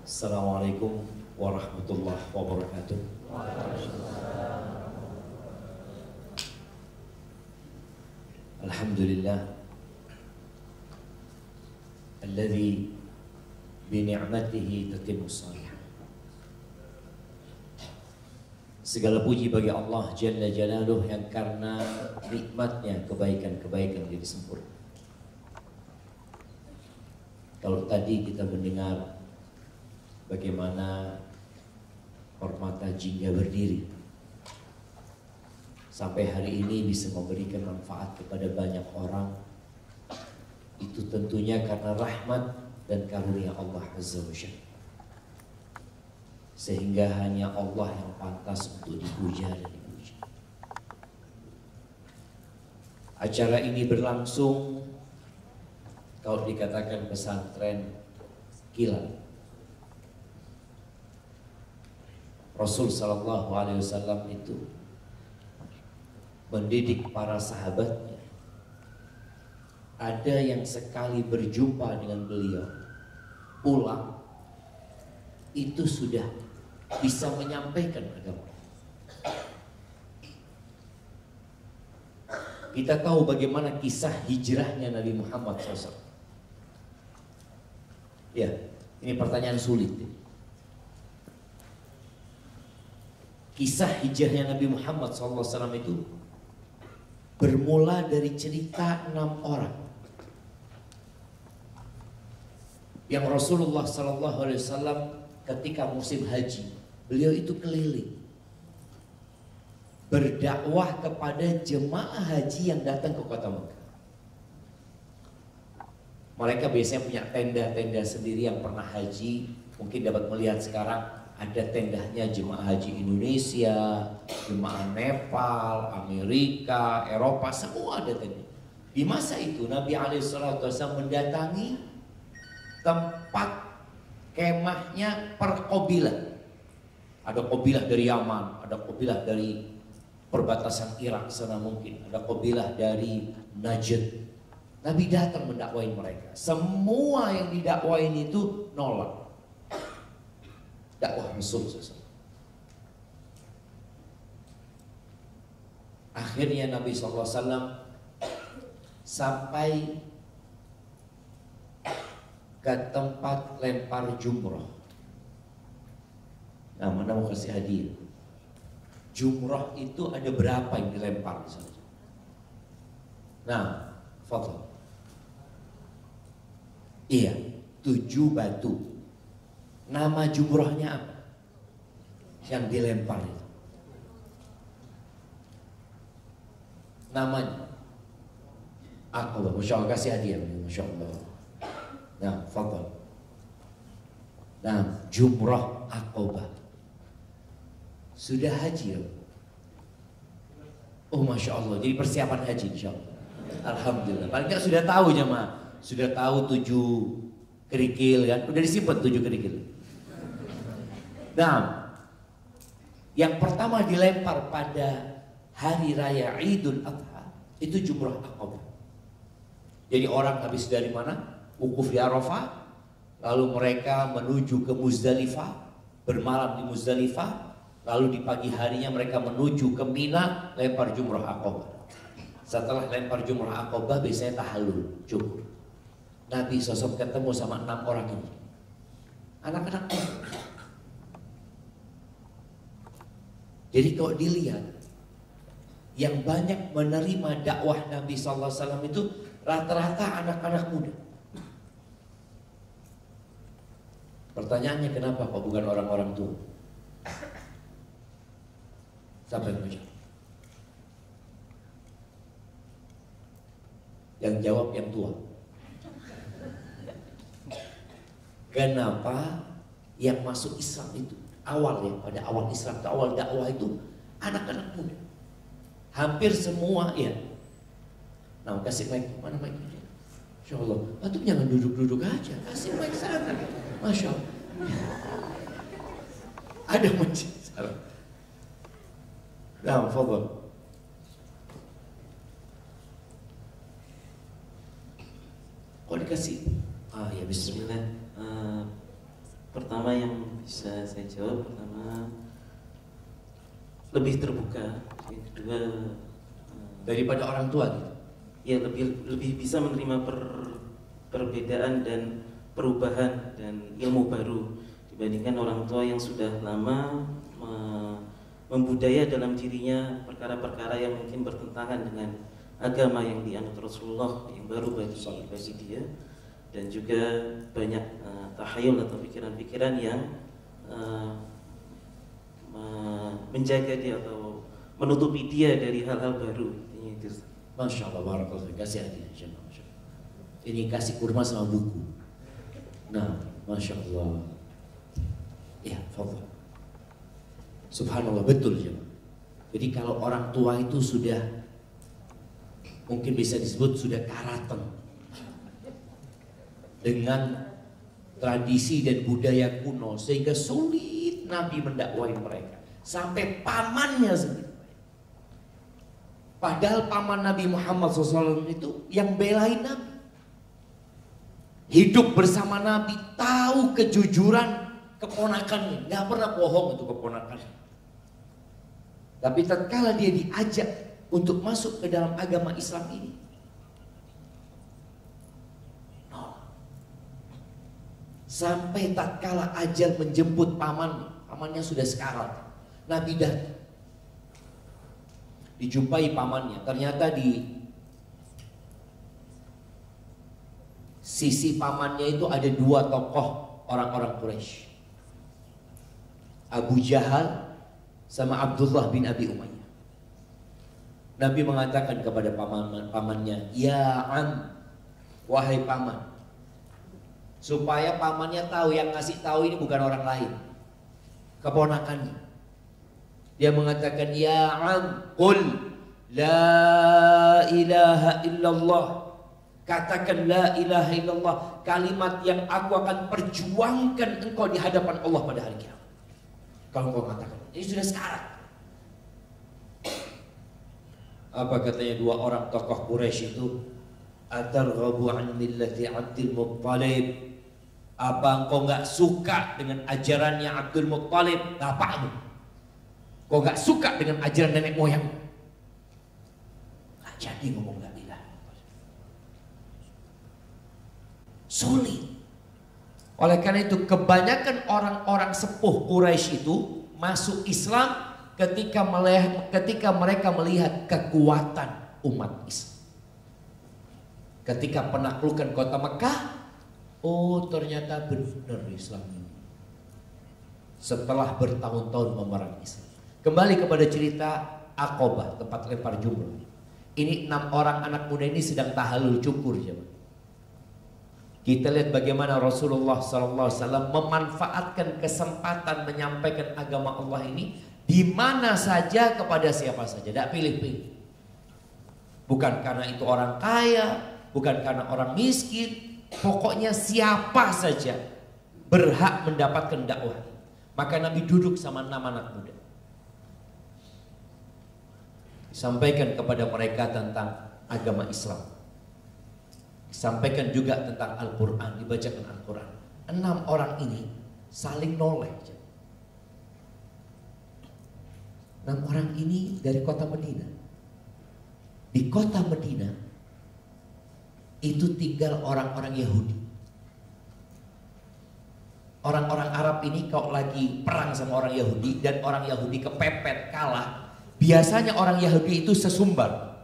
Assalamualaikum warahmatullahi wabarakatuh. Alhamdulillah alladzi bi ni'matihi tatimmus shalihat. Segala puji bagi Allah Jalla Jalaluh yang karena nikmatnya kebaikan-kebaikan jadi sempurna. Kalau tadi kita mendengar bagaimana permata jingga berdiri sampai hari ini bisa memberikan manfaat kepada banyak orang, itu tentunya karena rahmat dan karunia Allah Azza wa Jalla. Sehingga hanya Allah yang pantas untuk dipuja dan dipuji. Acara ini berlangsung, kalau dikatakan pesantren kilat. Rasul Sallallahu Alaihi Wasallam itu mendidik para sahabatnya. Ada yang sekali berjumpa dengan beliau, pulang itu sudah bisa menyampaikan agama. Kita tahu bagaimana kisah hijrahnya Nabi Muhammad SAW. Ya, ini pertanyaan sulit. Kisah hijrahnya Nabi Muhammad SAW itu bermula dari cerita 6 orang yang Rasulullah SAW ketika musim haji, beliau itu keliling berdakwah kepada jemaah haji yang datang ke kota Mekah. Mereka biasanya punya tenda-tenda sendiri. Yang pernah haji mungkin dapat melihat sekarang ada tendanya jemaah haji Indonesia, jemaah Nepal, Amerika, Eropa, semua ada tenda. Di masa itu Nabi SAW mendatangi tempat kemahnya per kabilah. Ada kabilah dari Yaman, ada kabilah dari perbatasan Irak sana mungkin, ada kabilah dari Najd. Nabi datang mendakwain mereka. Semua yang didakwain itu nolak dakwah Rasul SAW. Akhirnya Nabi SAW sampai ke tempat lempar jumrah. Nah, mana mau kasih hadiah? Jumrah itu ada berapa yang dilempar di sana? Nah, foto. Iya, 7 batu. Nama jumrahnya apa? Yang dilempar itu. Namanya Aqabah. Masya Allah, kasih hadiah. Masya Allah. Nah, fadal. Nah, jumrah Aqabah. Sudah haji ya? Oh, Masya Allah. Jadi persiapan haji insya Allah. Alhamdulillah. Paling nggak sudah tahu jemaah. Sudah tahu 7 kerikil kan? Udah disimpan 7 kerikil. Nah, yang pertama dilempar pada hari raya Idul Adha itu jumrah Aqabah. Jadi orang habis dari mana? Wukuf di Arafah, lalu mereka menuju ke Muzdalifah, bermalam di Muzdalifah, lalu di pagi harinya mereka menuju ke Mina, lempar jumrah Aqabah. Setelah lempar jumrah Aqabah biasanya tahallul, cukur. Nabi SAW ketemu sama 6 orang ini, anak-anak. Jadi kalau dilihat, yang banyak menerima dakwah Nabi SAW itu rata-rata anak-anak muda. Pertanyaannya kenapa kok bukan orang-orang tua? Siapa yang menjawab? Yang jawab yang tua. Kenapa yang masuk Islam itu awal ya, pada awal Islam, awal dakwah itu anak-anak muda. Hampir semua ya. Nah, kasih mic, mana mic? Insya Allah. Antum jangan duduk-duduk aja, kasih mic sana. Masya Allah. Ada masjid sana. Nah, fadhal. Kok dikasih? Ya bismillah. Pertama bisa saya jawab. Pertama, lebih terbuka. Yang kedua, daripada orang tua gitu. Ya lebih bisa menerima perbedaan dan perubahan dan ilmu baru dibandingkan orang tua yang sudah lama membudaya dalam dirinya perkara-perkara yang mungkin bertentangan dengan agama yang dianut Rasulullah yang baru bagi dia, dan juga banyak tahayul atau pikiran-pikiran yang menjaga dia atau menutupi dia dari hal-hal baru. Itu. Masya Allah, barakallahu fiik. Kasih hadiah, ini kasih kurma sama buku. Nah, Masya Allah. Ya, fadhal. Subhanallah, betul jemaah. Jadi kalau orang tua itu sudah mungkin bisa disebut sudah karaten dengan tradisi dan budaya kuno, sehingga sulit Nabi mendakwai mereka sampai pamannya sendiri. Padahal paman Nabi Muhammad SAW itu yang belain Nabi, hidup bersama Nabi, tahu kejujuran keponakannya, nggak pernah bohong untuk keponakannya. Tapi tatkala dia diajak untuk masuk ke dalam agama Islam ini, sampai tatkala ajal menjemput pamannya sudah sekarat, Nabi datang, dijumpai pamannya. Ternyata di sisi pamannya itu ada dua tokoh orang-orang Quraisy, Abu Jahal sama Abdullah bin Abi Umayyah. Nabi mengatakan kepada pamannya, "Ya am, wahai paman," supaya pamannya tahu yang ngasih tahu ini bukan orang lain, keponakannya. Dia mengatakan, "Ya am, qul la ilaha illallah." Katakan la ilaha illallah, kalimat yang aku akan perjuangkan engkau di hadapan Allah pada hari kiamat. Kalau engkau katakan, ini sudah sekarang. Apa katanya dua orang tokoh Quraisy itu? Atarghabu an millati Abdul Muttalib. Apa engkau nggak suka dengan ajarannya Abdul Muttalib, bapakmu? Kau nggak suka dengan ajaran nenek moyang? Nggak jadi ngomong la ilaha. Sulit. Oleh karena itu kebanyakan orang-orang sepuh Quraisy itu masuk Islam ketika mereka melihat kekuatan umat Islam. Ketika penaklukan kota Mekah, oh ternyata benar Islam ini. Setelah bertahun-tahun memerangi Islam. Kembali kepada cerita Aqabah, tempat lempar jumroh. Ini 6 orang anak muda ini sedang tahallul cukur. Kita lihat bagaimana Rasulullah SAW memanfaatkan kesempatan menyampaikan agama Allah ini di mana saja kepada siapa saja, tidak pilih-pilih. Bukan karena itu orang kaya, bukan karena orang miskin, pokoknya siapa saja berhak mendapatkan dakwah. Maka Nabi duduk sama 6 anak muda, sampaikan kepada mereka tentang agama Islam, disampaikan juga tentang Al-Quran, dibacakan Al-Quran. 6 orang ini saling noleh. 6 orang ini dari kota Medina. Di kota Medina itu tinggal orang-orang Yahudi. Orang-orang Arab ini kalau lagi perang sama orang Yahudi dan orang Yahudi kepepet kalah, biasanya orang Yahudi itu sesumbar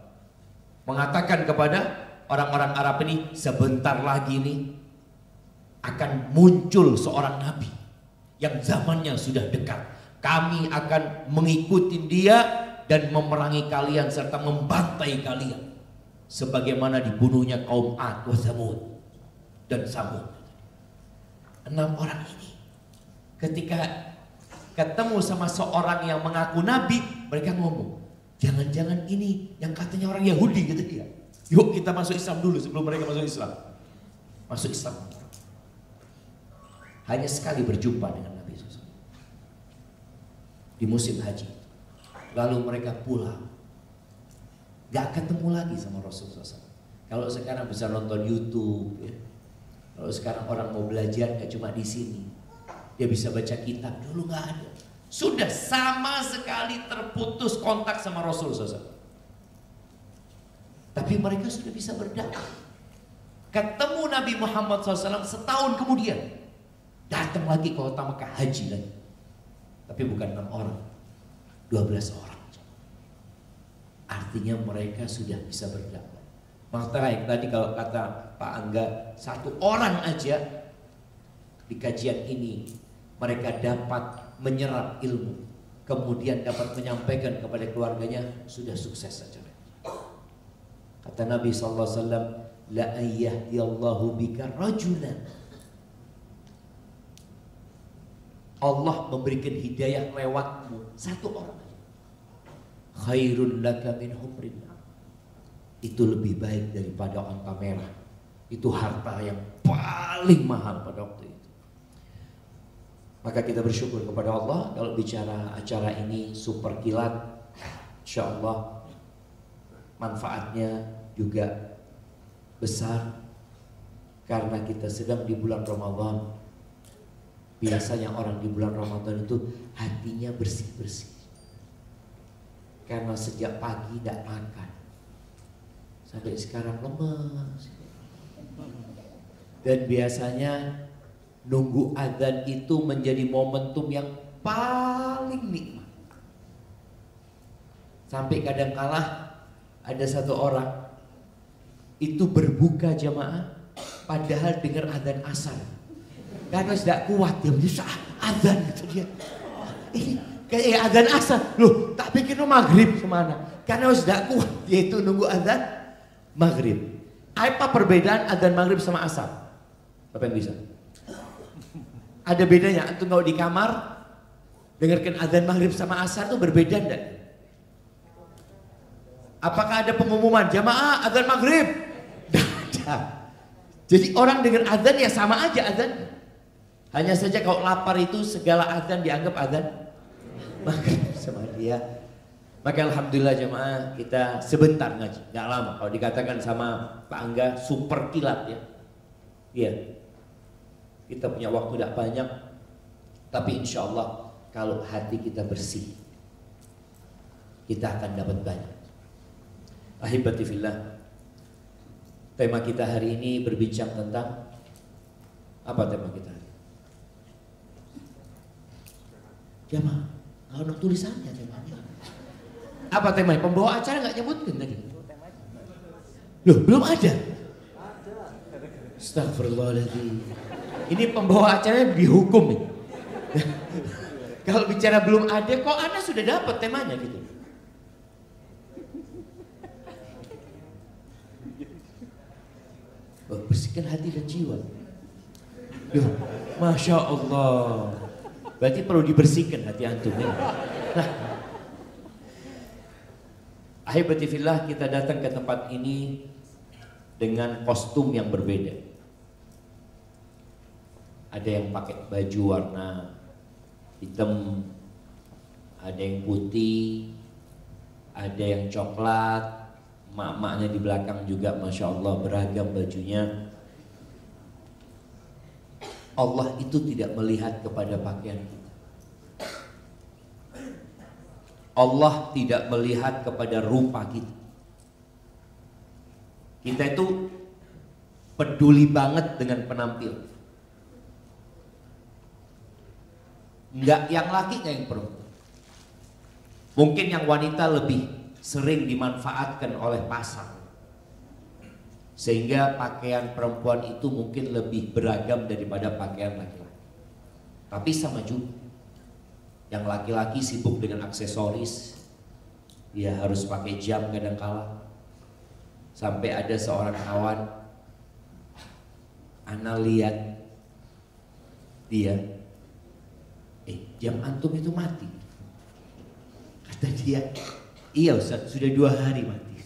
mengatakan kepada orang-orang Arab ini, sebentar lagi nih akan muncul seorang nabi yang zamannya sudah dekat. Kami akan mengikuti dia dan memerangi kalian serta membantai kalian sebagaimana dibunuhnya kaum Ad wa Tsamud dan Samud. 6 orang ini ketika ketemu sama seorang yang mengaku nabi, mereka ngomong, jangan-jangan ini yang katanya orang Yahudi gitu dia. Yuk kita masuk Islam dulu sebelum mereka masuk Islam. Masuk Islam. Hanya sekali berjumpa dengan Nabi SAW di musim haji. Lalu mereka pulang, gak ketemu lagi sama Rasulullah SAW. Kalau sekarang bisa nonton YouTube ya. Kalau sekarang orang mau belajar gak cuma di sini, Dia bisa baca kitab, dulu nggak ada. Sudah sama sekali terputus kontak sama Rasul SAW. Tapi mereka sudah bisa berdakwah. Ketemu Nabi Muhammad SAW setahun kemudian. Datang lagi ke kota Mekah, haji lagi. Tapi bukan 6 orang, 12 orang. Artinya mereka sudah bisa berdakwah. Makanya tadi kalau kata Pak Angga, 1 orang aja di kajian ini mereka dapat menyerap ilmu, kemudian dapat menyampaikan kepada keluarganya, sudah sukses saja. Kata Nabi SAW, la ayyahdiyallahu bika rajulan. Allah memberikan hidayah lewatmu 1 orang. Khairun laka min humrin. Itu lebih baik daripada onta merah. Itu harta yang paling mahal pada waktu itu. Maka kita bersyukur kepada Allah. Kalau bicara acara ini super kilat, insya Allah manfaatnya juga besar. Karena kita sedang di bulan Ramadan. Biasanya orang di bulan Ramadan itu hatinya bersih-bersih. Karena sejak pagi tidak makan, sampai sekarang lemes. Dan biasanya nunggu adzan itu menjadi momentum yang paling nikmat. Sampai kadang kala ada 1 orang itu berbuka jamaah padahal dengar adzan asar. Karena tidak kuat dia bisa adzan gitu dia. Ini kayak adzan asar. Loh, tak pikir maghrib semana. Karena tidak kuat yaitu nunggu adzan maghrib. Apa perbedaan adzan maghrib sama asar? Apa yang bisa? Ada bedanya. Antum kalau di kamar dengarkan adzan maghrib sama asar itu berbeda enggak? Apakah ada pengumuman jamaah adzan maghrib? Tidak ada. Jadi orang dengar adzan ya sama aja adzan. Hanya saja kalau lapar itu segala adzan dianggap adzan maghrib sama dia. Maka alhamdulillah jemaah kita sebentar ngaji, nggak lama. Kalau dikatakan sama Pak Angga super kilat ya. Iya. Kita punya waktu tidak banyak, tapi insya Allah kalau hati kita bersih, kita akan dapat banyak. Ahibati fillah. Tema kita hari ini berbincang tentang apa tema kita? Jamaah, kalau ada tulisannya temanya. Apa temanya? Pembawa acara nggak nyebutkan tadi. Loh, belum ada. Astagfirullahaladzim. Ini pembawa acaranya dihukum nih. Kalau bicara belum ada, kok Anda sudah dapat temanya gitu. Bersihkan hati dan jiwa. Loh, Masya Allah. Berarti perlu dibersihkan hati antum ya. Nah, ahibati fillah, kita datang ke tempat ini dengan kostum yang berbeda. Ada yang pakai baju warna hitam, ada yang putih, ada yang coklat, mak-maknya di belakang juga Masya Allah beragam bajunya. Allah itu tidak melihat kepada pakaian kita. Allah tidak melihat kepada rupa kita. Kita itu peduli banget dengan penampilan. Enggak yang laki, enggak yang perempuan. Mungkin yang wanita lebih sering dimanfaatkan oleh pasar. Sehingga pakaian perempuan itu mungkin lebih beragam daripada pakaian laki-laki. Tapi sama juga. Yang laki-laki sibuk dengan aksesoris. Dia harus pakai jam kadang-kala. Sampai ada seorang kawan, ana lihat dia, jam antum itu mati. Kata dia, iya Ustaz, sudah 2 hari mati.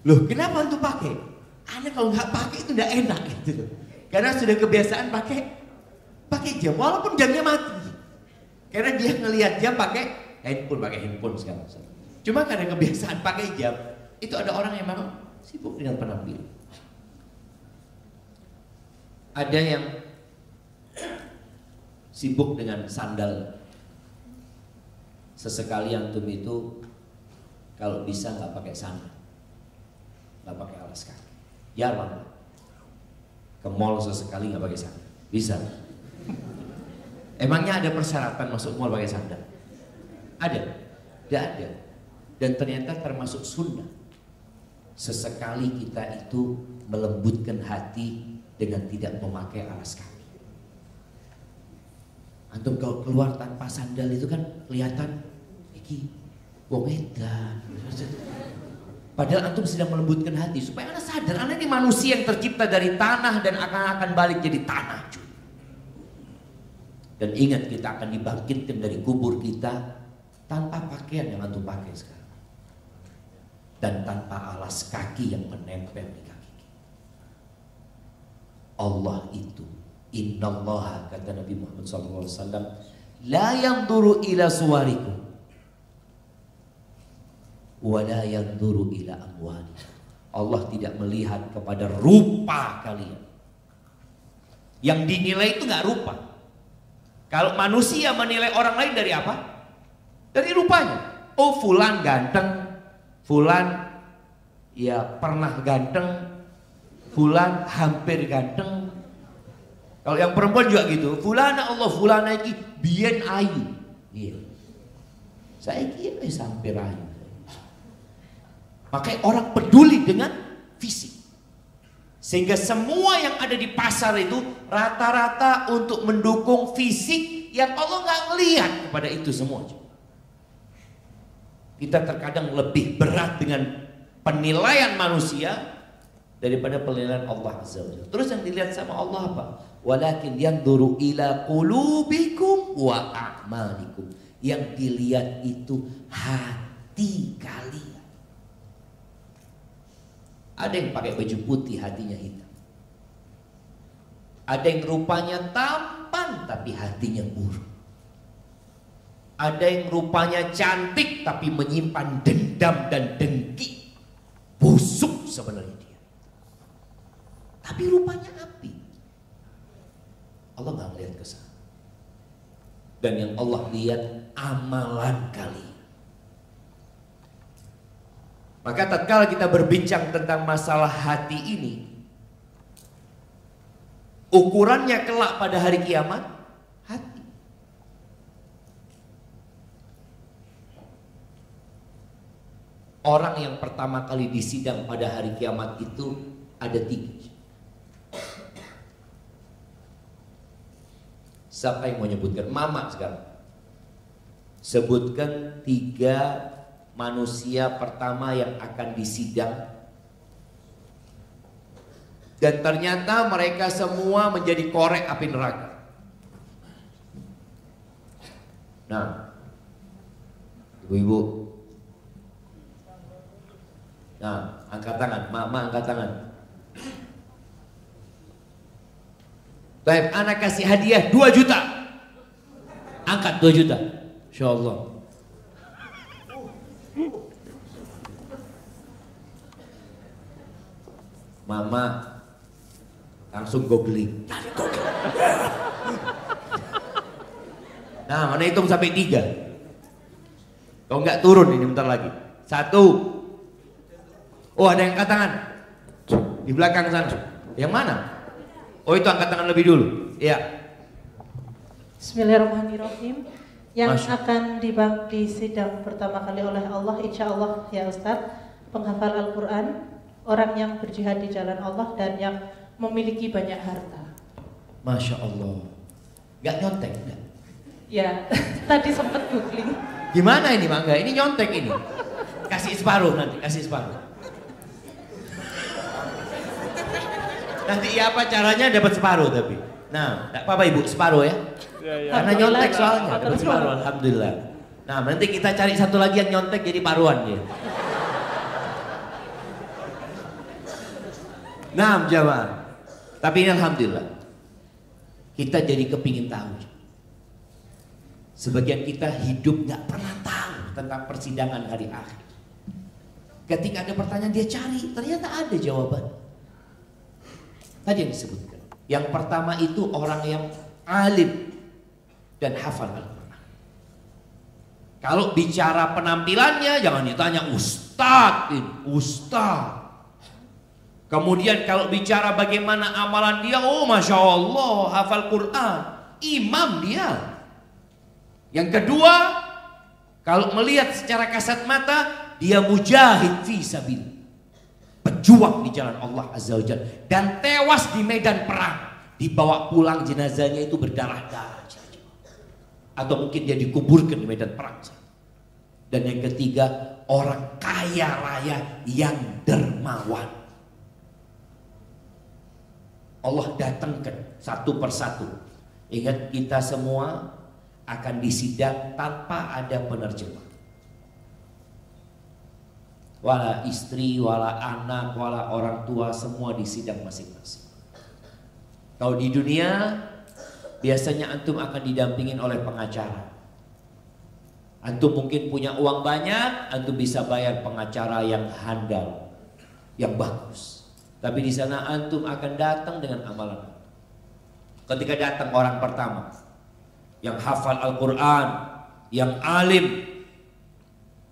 Loh, kenapa antum pakai? Anda kalau nggak pakai itu nggak enak gitu. Karena sudah kebiasaan pakai jam, walaupun jamnya mati. Karena dia ngelihat jam pakai handphone sekarang. Cuma karena kebiasaan pakai jam, itu ada orang yang memang sibuk dengan penampilan. Ada yang sibuk dengan sandal. Sesekali antum itu kalau bisa nggak pakai sandal, nggak pakai alas kaki. Jarang. Ke mall sesekali nggak pakai sandal. Bisa. Emangnya ada persyaratan masuk mall pakai sandal? Ada? Tidak ada. Dan ternyata termasuk sunnah. Sesekali kita itu melembutkan hati dengan tidak memakai alas kaki. Antum kalau keluar tanpa sandal itu kan kelihatan iki wong edan. Padahal antum sedang melembutkan hati supaya anda sadar anda ini manusia yang tercipta dari tanah dan akan balik jadi tanah. Dan ingat kita akan dibangkitkan dari kubur kita tanpa pakaian yang antum pakai sekarang dan tanpa alas kaki yang menempel di kaki kita. Allah itu innallaha, kata Nabi Muhammad SAW, la yanzuru ila suwarikum wa la yanzuru ila amwalikum. Allah tidak melihat kepada rupa kalian. Yang dinilai itu nggak rupa. Kalau manusia menilai orang lain dari apa? Dari rupanya. Oh, fulan ganteng, fulan ya pernah ganteng, fulan hampir ganteng. Kalau yang perempuan juga gitu, fulana Allah, fulana iki biyen ayu. Iya. Saya kira hampir ayu. Makanya orang peduli dengan fisik. Sehingga semua yang ada di pasar itu rata-rata untuk mendukung fisik yang Allah nggak ngelihat kepada itu semua. Kita terkadang lebih berat dengan penilaian manusia daripada penilaian Allah Azza wa Jalla. Terus yang dilihat sama Allah apa? Walakin yanzuru ila qulubikum wa a'malikum. Yang dilihat itu hati kalian. Ada yang pakai baju putih hatinya hitam. Ada yang rupanya tampan tapi hatinya buruk. Ada yang rupanya cantik tapi menyimpan dendam dan dengki. Busuk sebenarnya dia. Tapi rupanya api. Allah nggak melihat ke sana. Dan yang Allah lihat amalan kalian. Maka tatkala kita berbincang tentang masalah hati ini, ukurannya kelak pada hari kiamat, hati. Orang yang pertama kali disidang pada hari kiamat itu ada 3. Siapa yang mau nyebutkan? Mama sekarang. Sebutkan 3 manusia pertama yang akan disidang. Dan ternyata mereka semua menjadi korek api neraka. Nah, ibu-ibu. Nah, angkat tangan, mama angkat tangan. Baik, anak kasih hadiah 2 juta. Angkat 2 juta. Insya Allah. Mama langsung googling. Nah, mana hitung sampai 3. Kalau nggak turun ini bentar lagi. 1. Oh, ada yang angkat tangan di belakang sana. Yang mana? Oh, itu angkat tangan lebih dulu. Iya. Bismillahirrahmanirrahim. Yang akan disidang pertama kali oleh Allah, insya Allah ya Ustadz, penghafal Al-Quran, orang yang berjihad di jalan Allah, dan yang memiliki banyak harta. Masya Allah. Gak nyontek enggak? Ya, tadi sempat googling. Gimana ini Mangga? Ini nyontek ini. Kasih separuh nanti, kasih separuh. Nanti ya apa caranya dapat separuh tapi. Nah, enggak apa-apa Ibu, separuh ya. Karena nyontek soalnya, dapat separuh, alhamdulillah. Nah, nanti kita cari satu lagi yang nyontek jadi paruan dia. Nah, jamaah. Tapi ini alhamdulillah. Kita jadi kepingin tahu. Sebagian kita hidup nggak pernah tahu tentang persidangan hari akhir. Ketika ada pertanyaan dia cari, ternyata ada jawaban. Tadi yang disebutkan. Yang pertama itu orang yang alim. dan hafal Al-Quran. Kalau bicara penampilannya jangan ditanya Ustadz. Kemudian kalau bicara bagaimana amalan dia, oh Masya Allah hafal Quran, imam dia. Yang kedua, kalau melihat secara kasat mata, dia mujahid fi sabil, pejuang di jalan Allah Azza wa Jalla, dan tewas di medan perang. Dibawa pulang jenazahnya itu berdarah-darah, atau mungkin dia dikuburkan di medan perang. Dan yang ketiga, orang kaya raya yang dermawan. Allah datangkan satu persatu. Ingat, kita semua akan disidang tanpa ada penerjemah. Wala istri, wala anak, wala orang tua, semua disidang masing-masing. Kalau di dunia biasanya antum akan didampingin oleh pengacara. Antum mungkin punya uang banyak, antum bisa bayar pengacara yang handal, yang bagus. Tapi di sana antum akan datang dengan amalan. Ketika datang orang pertama yang hafal Al-Quran, yang alim,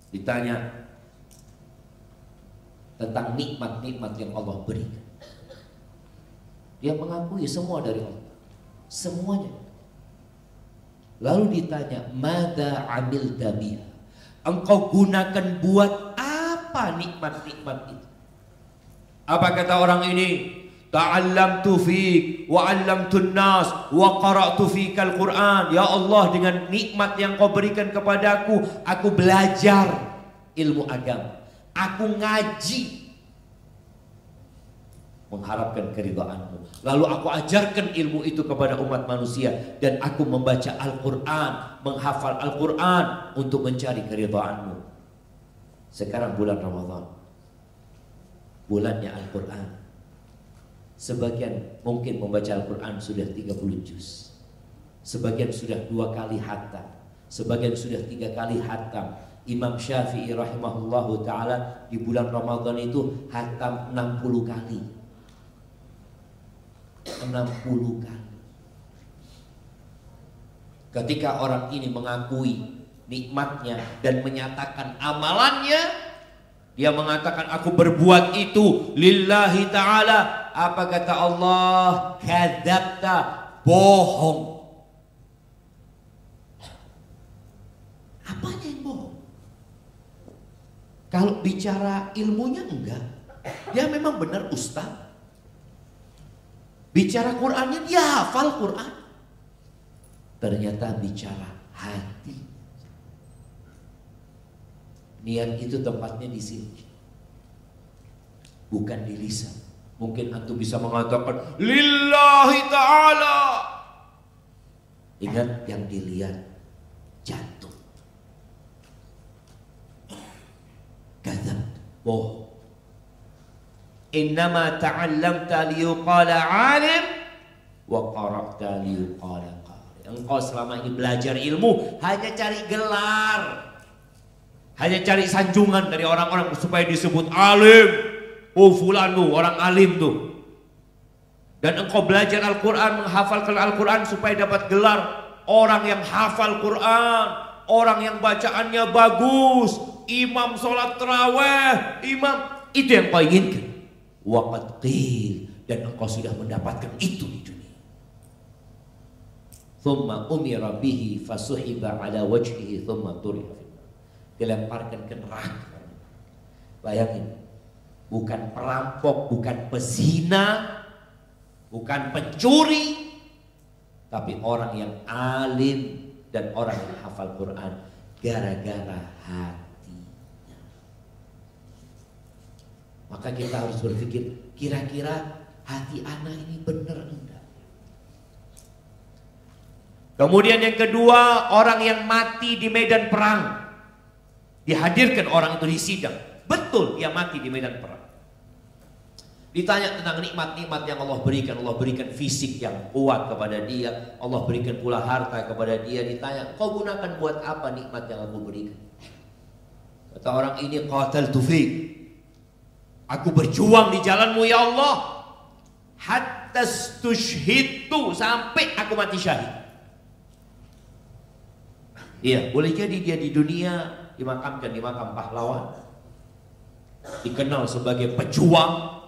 ditanya tentang nikmat-nikmat yang Allah berikan. Dia mengakui semua dari Allah, semuanya. Lalu ditanya, "Mada amilta biha?" Engkau gunakan buat apa nikmat-nikmat itu? Apa kata orang ini? Ta'allamtu fik wa 'allamtun nas wa qara'tu fikal Qur'an. Ya Allah, dengan nikmat yang kau berikan kepadaku, aku belajar ilmu agama. Aku ngaji mengharapkan keridhaanmu. Lalu aku ajarkan ilmu itu kepada umat manusia, dan aku membaca Al-Quran, menghafal Al-Quran untuk mencari keridhaanmu. Sekarang bulan Ramadan, bulannya Al-Quran. Sebagian mungkin membaca Al-Quran sudah 30 juz, sebagian sudah 2 kali khatam, sebagian sudah 3 kali khatam. Imam Syafi'i rahimahullahu ta'ala di bulan Ramadan itu khatam 60 kali. 60 kali. Ketika orang ini mengakui nikmatnya dan menyatakan amalannya, dia mengatakan aku berbuat itu lillahi ta'ala. Apa kata Allah? Kadzabta, bohong. Apanya yang bohong? Kalau bicara ilmunya enggak, dia memang benar ustaz. Bicara Qur'annya dia hafal Qur'an. Ternyata bicara hati. Niat itu tempatnya di sini, bukan di lisan. Mungkin antum bisa mengatakan lillahi ta'ala. Ingat, yang dilihat jantung. Kadzab, bohong. Innama ta'allamta liyuqala 'alim wa qara'ta liyuqala qari. Engkau selama ini belajar ilmu hanya cari gelar, hanya cari sanjungan dari orang-orang supaya disebut alim. Oh fulan tuh orang alim tuh. Dan engkau belajar Al-Quran, menghafalkan Al-Quran supaya dapat gelar orang yang hafal Quran, orang yang bacaannya bagus, imam sholat tarawih, imam. Itu yang kau inginkan. Waqad qil, dan engkau sudah mendapatkan itu di dunia. Thumma umira bihi fasuhiba ala wajhihi thumma turiha. Dilemparkan ke neraka. Bayangin, bukan perampok, bukan pezina, bukan pencuri, tapi orang yang alim dan orang yang hafal Quran gara-gara hatinya. Maka kita harus berpikir, kira-kira hati anak ini benar enggak? Kemudian yang kedua, orang yang mati di medan perang. Dihadirkan orang itu di sidang. Betul, dia mati di medan perang. Ditanya tentang nikmat-nikmat yang Allah berikan. Allah berikan fisik yang kuat kepada dia, Allah berikan pula harta kepada dia. Ditanya, kau gunakan buat apa nikmat yang aku berikan? Kata orang ini, qataltu fik, aku berjuang di jalanmu ya Allah, hatta stushhidtu, sampai aku mati syahid. Iya, boleh jadi dia di dunia dimakamkan di makam pahlawan, dikenal sebagai pejuang.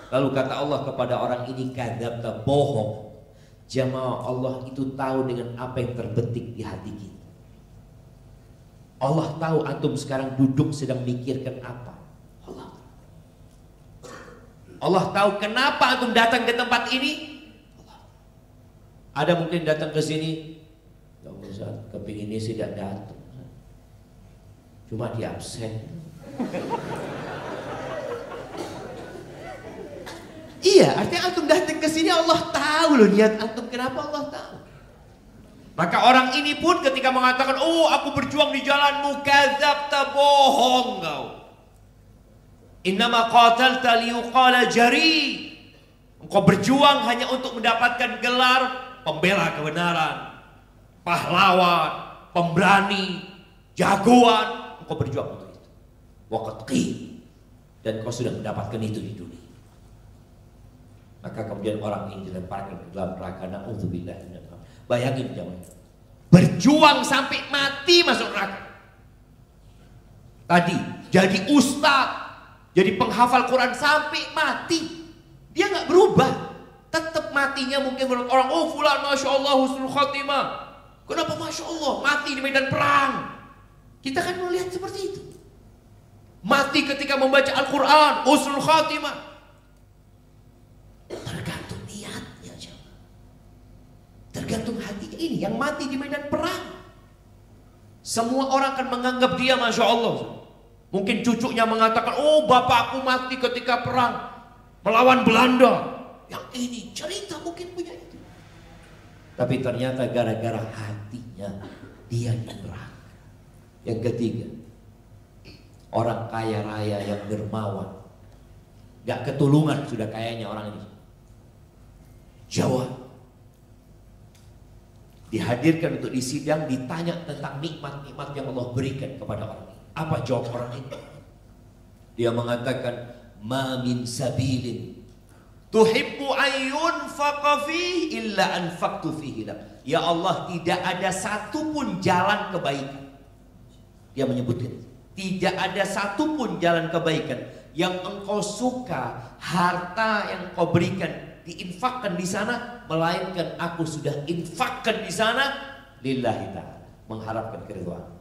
Lalu kata Allah kepada orang ini, kadzabta, bohong. Jamaah, Allah itu tahu dengan apa yang terbetik di hati kita. Allah tahu antum sekarang duduk sedang mikirkan apa. Allah tahu kenapa antum datang ke tempat ini. Ada mungkin datang ke sini, ya Ustaz, kepinginnya sih tidak datang, cuma di absen. Iya, artinya antum datang ke sini Allah tahu loh niat antum, kenapa Allah tahu. Maka orang ini pun ketika mengatakan, oh aku berjuang di jalanmu, kadzabta, bohong kau. Innama qatalta liyuqala jari. Engkau berjuang hanya untuk mendapatkan gelar pembela kebenaran, pahlawan, pemberani, jagoan. Engkau berjuang untuk itu. Waqad qil. Dan kau sudah mendapatkan itu di dunia. Maka kemudian orang ini dilemparkan ke dalam neraka. Na'udzubillah. Bayangin jangan. Berjuang sampai mati masuk neraka. Tadi jadi ustaz, jadi penghafal Quran sampai mati, dia nggak berubah. Tetap matinya mungkin menurut orang, oh fulan masya Allah husnul khatimah. Kenapa masya Allah mati di medan perang? Kita kan melihat seperti itu. Mati ketika membaca Al-Quran, husnul khatimah. Tergantung niatnya, tergantung hati ini yang mati di medan perang. Semua orang akan menganggap dia masya Allah. Mungkin cucunya mengatakan, oh bapakku mati ketika perang melawan Belanda. Yang ini cerita mungkin punya itu. Tapi ternyata gara-gara hatinya dia di neraka. Yang ketiga, orang kaya raya yang dermawan, gak ketulungan sudah kayanya orang ini. Jawa dihadirkan untuk disidang, ditanya tentang nikmat-nikmat yang Allah berikan kepada orang ini. Apa jawab orang itu? Dia mengatakan, ma min sabilin tuhibbu ayyun faqa fihi illa anfaqtu fihi lak. Ya Allah, tidak ada satupun jalan kebaikan. Dia menyebutkan, tidak ada satupun jalan kebaikan yang engkau suka, harta yang kau berikan diinfakkan di sana, melainkan aku sudah infakkan di sana lillahi ta'ala, mengharapkan keridhaan.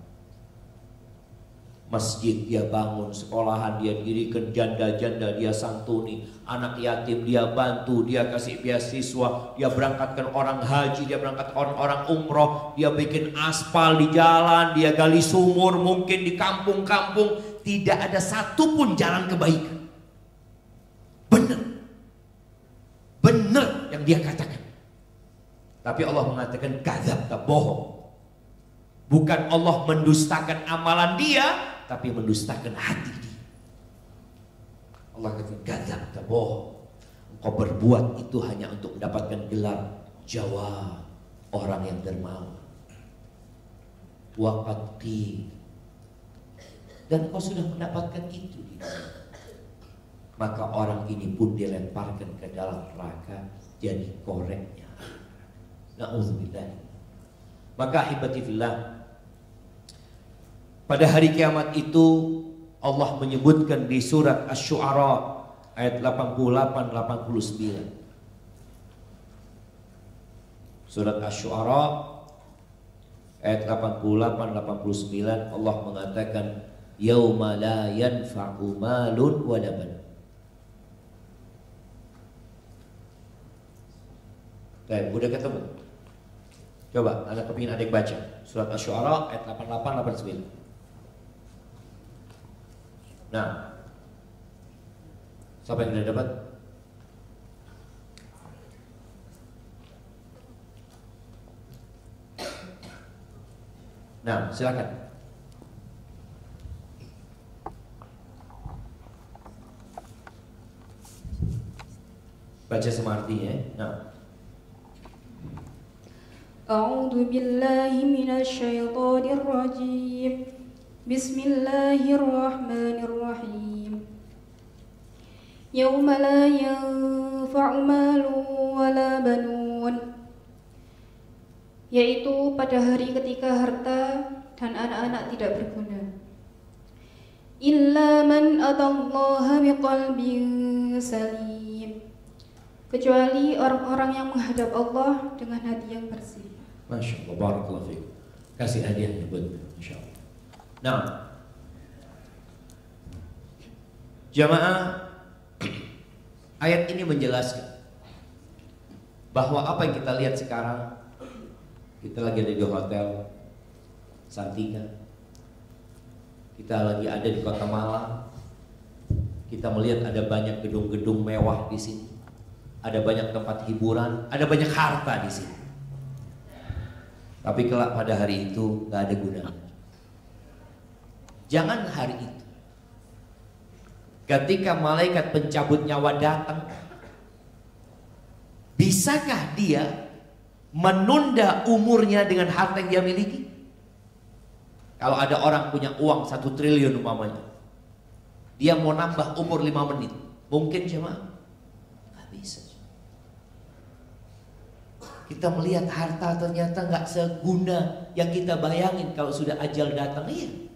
Masjid dia bangun, sekolahan dia dirikan, janda-janda dia santuni, anak yatim dia bantu, dia kasih beasiswa, dia berangkatkan orang haji, dia berangkatkan orang umroh, dia bikin aspal di jalan, dia gali sumur mungkin di kampung-kampung. Tidak ada satupun jalan kebaikan. Benar yang dia katakan. Tapi Allah mengatakan kadzabta, bohong. Bukan Allah mendustakan amalan dia, tapi mendustakan hati dia. Allah katakan kadzabta, bohong. Engkau berbuat itu hanya untuk mendapatkan gelar Jawa, orang yang dermawan. Waqad qil. Dan kau sudah mendapatkan itu di dunia. Maka orang ini pun dilemparkan ke dalam neraka jadi koreknya. Na'udzubillah. Maka ahibati fillah, pada hari kiamat itu Allah menyebutkan di surat Asy-Syu'ara ayat 88-89. Surat Asy-Syu'ara ayat 88-89 Allah mengatakan, yauma la yanfa'u malun wala banun. Baik, udah ketemu. Coba, anak kepingin adik baca surat Asy-Syu'ara ayat 88-89. Nah, siapa yang sudah dapat? Nah, silakan. Baca sama artinya. Nah. A'udzu billahi minasy syaithanir rajim. Bismillahirrahmanirrahim. Yauma la yanfa'u malun wala banun yaitu pada hari ketika harta dan anak-anak tidak berguna. Illa man atallaha biqalbin salim, kecuali orang-orang yang menghadap Allah dengan hati yang bersih. Masya Allah, barakallahu fiik. Kasih hadiahnya buat Masya Allah. Nah, jamaah, ayat ini menjelaskan bahwa apa yang kita lihat sekarang, kita lagi ada di hotel Santika, kita lagi ada di Kota Malang, kita melihat ada banyak gedung-gedung mewah di sini, ada banyak tempat hiburan, ada banyak harta di sini. Tapi kelak pada hari itu nggak ada gunanya. Jangan hari itu, ketika malaikat pencabut nyawa datang, bisakah dia menunda umurnya dengan harta yang dia miliki? Kalau ada orang punya uang 1 triliun umpamanya, dia mau nambah umur 5 menit, mungkin jemaah? Nggak bisa. Kita melihat harta ternyata nggak seguna yang kita bayangin kalau sudah ajal datang. Iya.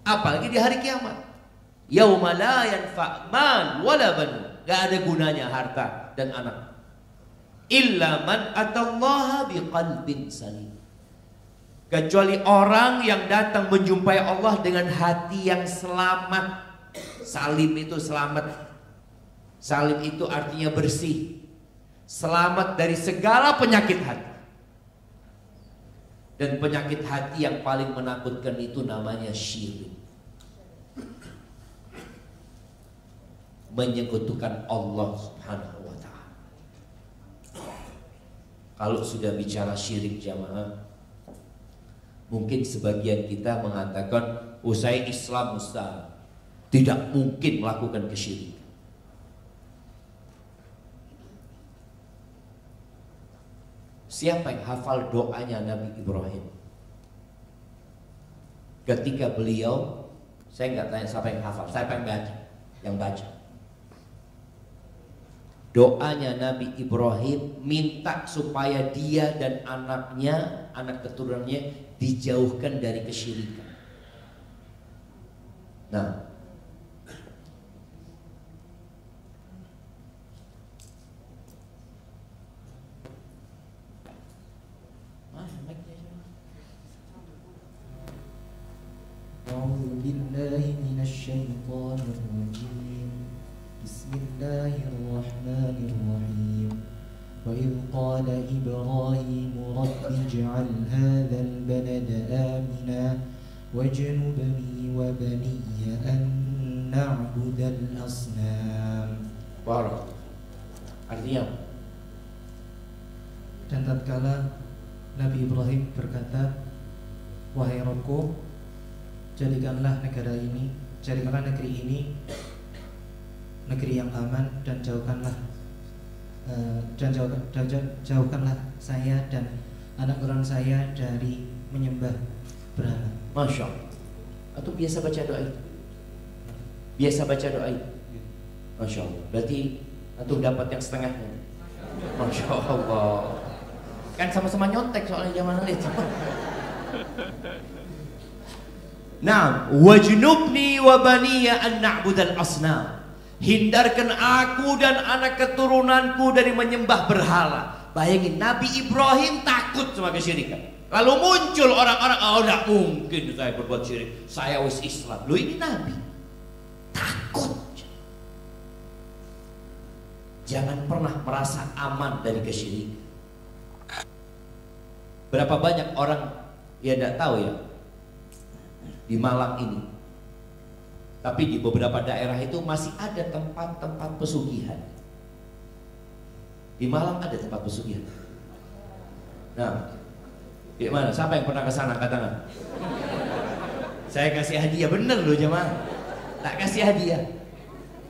Apalagi di hari kiamat. Yauma la yanfa' mal wala banun. Nggak ada gunanya harta dan anak. Illa man atallaha biqalbin salim. Kecuali orang yang datang menjumpai Allah dengan hati yang selamat. Salim itu selamat. Salim itu artinya bersih. Selamat dari segala penyakit hati. Dan penyakit hati yang paling menakutkan itu namanya syirik. Menyekutukan Allah Subhanahu wa ta'ala. Kalau sudah bicara syirik jamaah, mungkin sebagian kita mengatakan, saya Islam Ustaz, tidak mungkin melakukan kesyirikan. Siapa yang hafal doanya Nabi Ibrahim? Ketika beliau, saya nggak tanya siapa yang hafal, siapa yang baca? Yang baca. Doanya Nabi Ibrahim minta supaya dia dan anaknya, anak keturunannya dijauhkan dari kesyirikan. Nah, أعوذ بالله من الشيطان الرجيم بسم الله الرحمن الرحيم وإذ قال إبراهيم رب اجعل هذا البلد آمنا واجنبني وبني أن نعبد الأصنام. Barak. Artinya, dan tatkala Nabi Ibrahim berkata, wahai Rabbku, jadikanlah negeri ini negeri yang aman dan jauhkanlah saya dan anak keturunan saya dari menyembah berhala. Masya Allah. Atau biasa baca doa itu? Biasa baca doa itu? Masya Allah. Berarti antum dapat yang setengahnya. Masya Allah. Kan sama-sama nyontek soalnya zaman itu. Nah, wajnubni wa baniya an na'budal asnam. Hindarkan aku dan anak keturunanku dari menyembah berhala. Bayangin, Nabi Ibrahim takut sama kesyirikan. Lalu muncul orang-orang, oh tidak mungkin saya berbuat syirik, saya wis Islam. Loh, ini Nabi takut. Jangan pernah merasa aman dari kesyirikan. Berapa banyak orang, ya tidak tahu ya, di Malang ini, tapi di beberapa daerah itu masih ada tempat-tempat pesugihan. Di Malang ada tempat pesugihan. Nah, di mana? Siapa yang pernah ke sana? Angkat tangan. Saya kasih hadiah, bener loh jemaah. Tak kasih hadiah.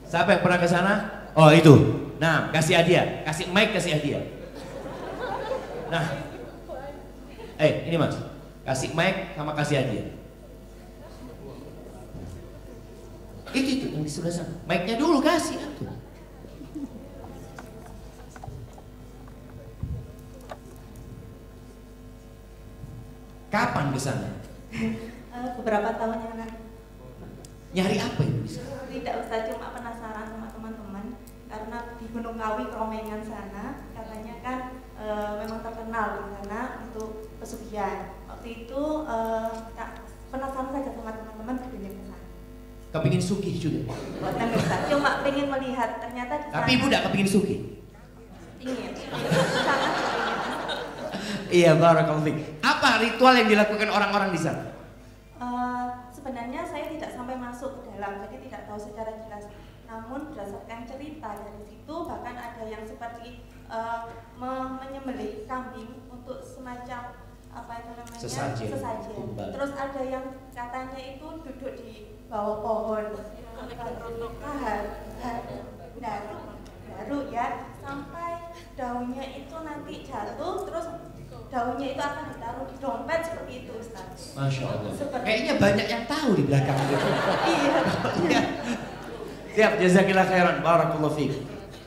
Siapa yang pernah ke sana? Oh itu. Nah, kasih hadiah, kasih mic, kasih hadiah. Nah, ini mas, kasih mic sama kasih hadiah. Itu yang di sebelah sana. Mic-nya dulu kasih tuh. Kapan ke sana? Beberapa tahun yang lalu. Nyari apa itu di sana? Tidak usah, cuma penasaran sama teman-teman karena di Gunung Kawi Kromengan sana katanya kan memang terkenal di sana untuk pesugihan. Waktu itu penasaran saja sama teman-teman kepingin ke sana. Kepingin sugih juga? Bukan Ustaz, cuma pengen melihat ternyata di sana. Tapi ibu tidak kepingin sugih? Ingin. Sangat kepingin. Iya, barakallahu fiik. Apa ritual yang dilakukan orang-orang di sana? Sebenarnya saya tidak sampai masuk ke dalam, jadi tidak tahu secara jelas. Namun berdasarkan cerita dari situ, bahkan ada yang seperti menyembelih kambing untuk semacam apa itu namanya sesajen. Terus ada yang katanya itu duduk di bawah pohon, baru ya sampai daunnya itu nanti jatuh, terus daunnya itu akan ditaruh di dompet seperti itu, Ustaz. Masya Allah. Seperti Kayaknya banyak yang tahu di belakang gitu. Iya. Siap, jazakillah khairan. Barakallahu fiik.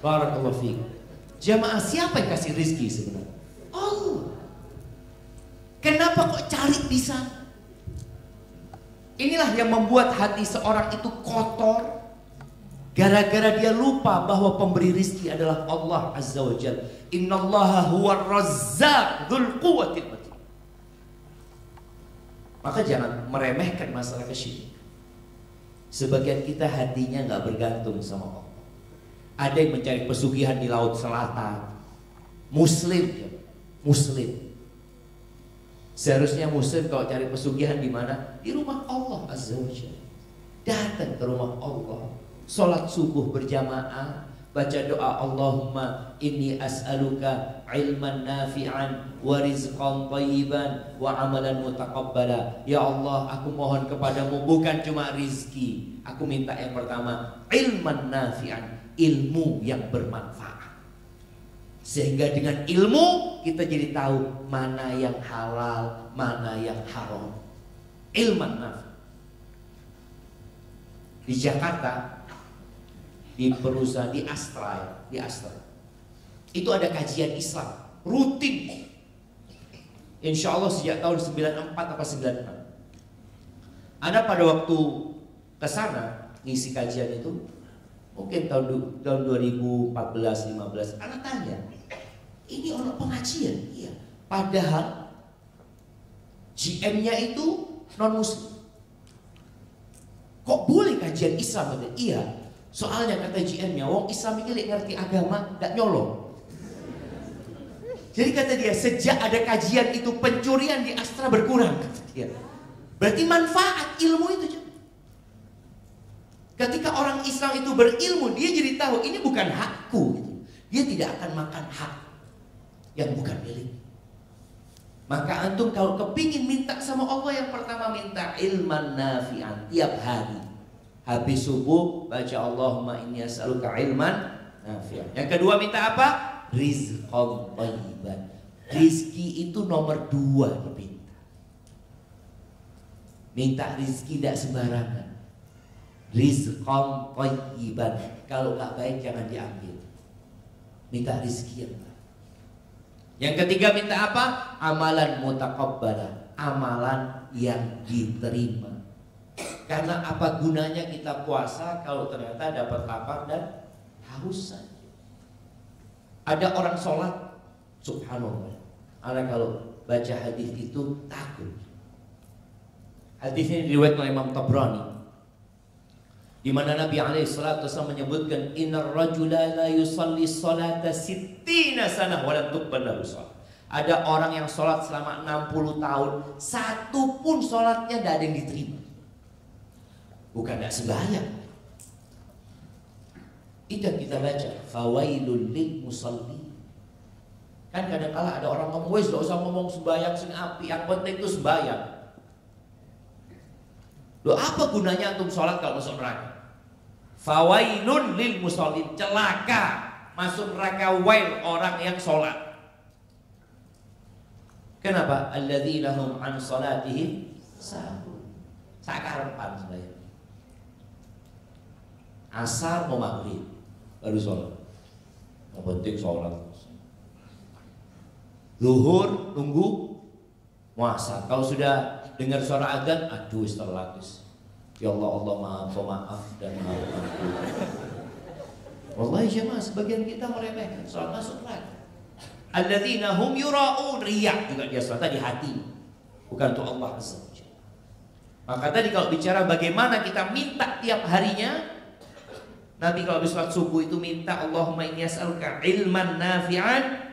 Barakallahu fiik. Jamaah, siapa yang kasih rizki sebenarnya? Allah. Kenapa kok cari di sana? Inilah yang membuat hati seorang itu kotor. Gara-gara dia lupa bahwa pemberi rizki adalah Allah Azza wa Jalla. Innallaha huwar razzaq dzul quwwatil matin. Maka jangan meremehkan masalah kesyirikan. Sebagian kita hatinya nggak bergantung sama Allah. Ada yang mencari pesugihan di laut selatan. Muslim ya, Muslim. Seharusnya Muslim kalau cari pesugihan di mana? Di rumah Allah Azza wa Jalla. Datang ke rumah Allah, sholat subuh berjamaah, baca doa Allahumma inni as'aluka ilman nafi'an wa rizqan thayyiban wa amalan mutaqabbala. Ya Allah, aku mohon kepadamu bukan cuma rizki, aku minta yang pertama ilman nafi'an, ilmu yang bermanfaat. Sehingga dengan ilmu kita jadi tahu mana yang halal, mana yang haram. Ilman nafi'. Di Jakarta, di perusahaan di Astra, itu ada kajian Islam rutin. Insya Allah sejak tahun 94 atau 96. Ada pada waktu kesana ngisi kajian itu, mungkin tahun 2014-15, anak tanya, ini orang pengajian? Iya. Padahal GM-nya itu non Muslim. Kok boleh kajian Islam? Iya. Soalnya kata GM-nya, wong Islam ini ngerti agama, gak nyolong. Jadi kata dia, sejak ada kajian itu pencurian di Astra berkurang. Kata dia. Berarti manfaat ilmu itu. Ketika orang Islam itu berilmu, dia jadi tahu ini bukan hakku. Dia tidak akan makan hak yang bukan milik. Maka antum kalau kepingin minta sama Allah, yang pertama minta ilman nafi'an tiap hari. Habis subuh baca Allahumma inni as'aluka ilman nafi'an. Yang kedua minta apa? Rizqan thayyiban. Rizki itu nomor 2 diminta. Minta rizki tidak sembarangan. Rizqan thayyiban. Kalau nggak baik jangan diambil. Minta rizki yang baik. Yang ketiga minta apa? Amalan mutaqabbala, amalan yang diterima. Karena apa gunanya kita puasa kalau ternyata dapat lapar dan haus saja. Ada orang sholat, subhanallah, Anda kalau baca hadis itu takut. Hadis ini diriwayatkan oleh Imam Tabrani, di mana Nabi alaihissalatu wasallam menyebutkan innar rajula la yusalli salata 60 sanah wa lam tuqbal lahu shalah. Ada orang yang sholat selama 60 tahun, satu pun sholatnya tidak ada yang diterima. Bukan tidak sembahyang. Itu yang kita baca, fawailul lil musalli. Kan kadang-kala ada orang ngomong, wes tidak usah ngomong sembahyang sing api, yang penting itu sembahyang. Loh, apa gunanya antum sholat kalau masuk neraka? Fawailun lil musallin, celaka masuk neraka wail orang yang sholat. Kenapa? Alladzina hum an sholatihim sahun. Sakarepan sembahyang. Asar mau maghrib baru sholat. Yang penting sholat. Zuhur nunggu Masa kalau sudah dengar suara adzan, aduh istirahat. Ya Allah, Allah Maha Pemaaf dan Maha Pengampun. Wallahi jemaah, sebagian kita meremehkan sholat masuk neraka. Alladzina hum yura'un, riya juga dia sholat di hati, bukan untuk Allah Azza wa Jalla. Maka tadi kalau bicara bagaimana kita minta tiap harinya, nanti kalau habis sholat subuh itu minta Allahumma inni as'aluka ilman nafi'an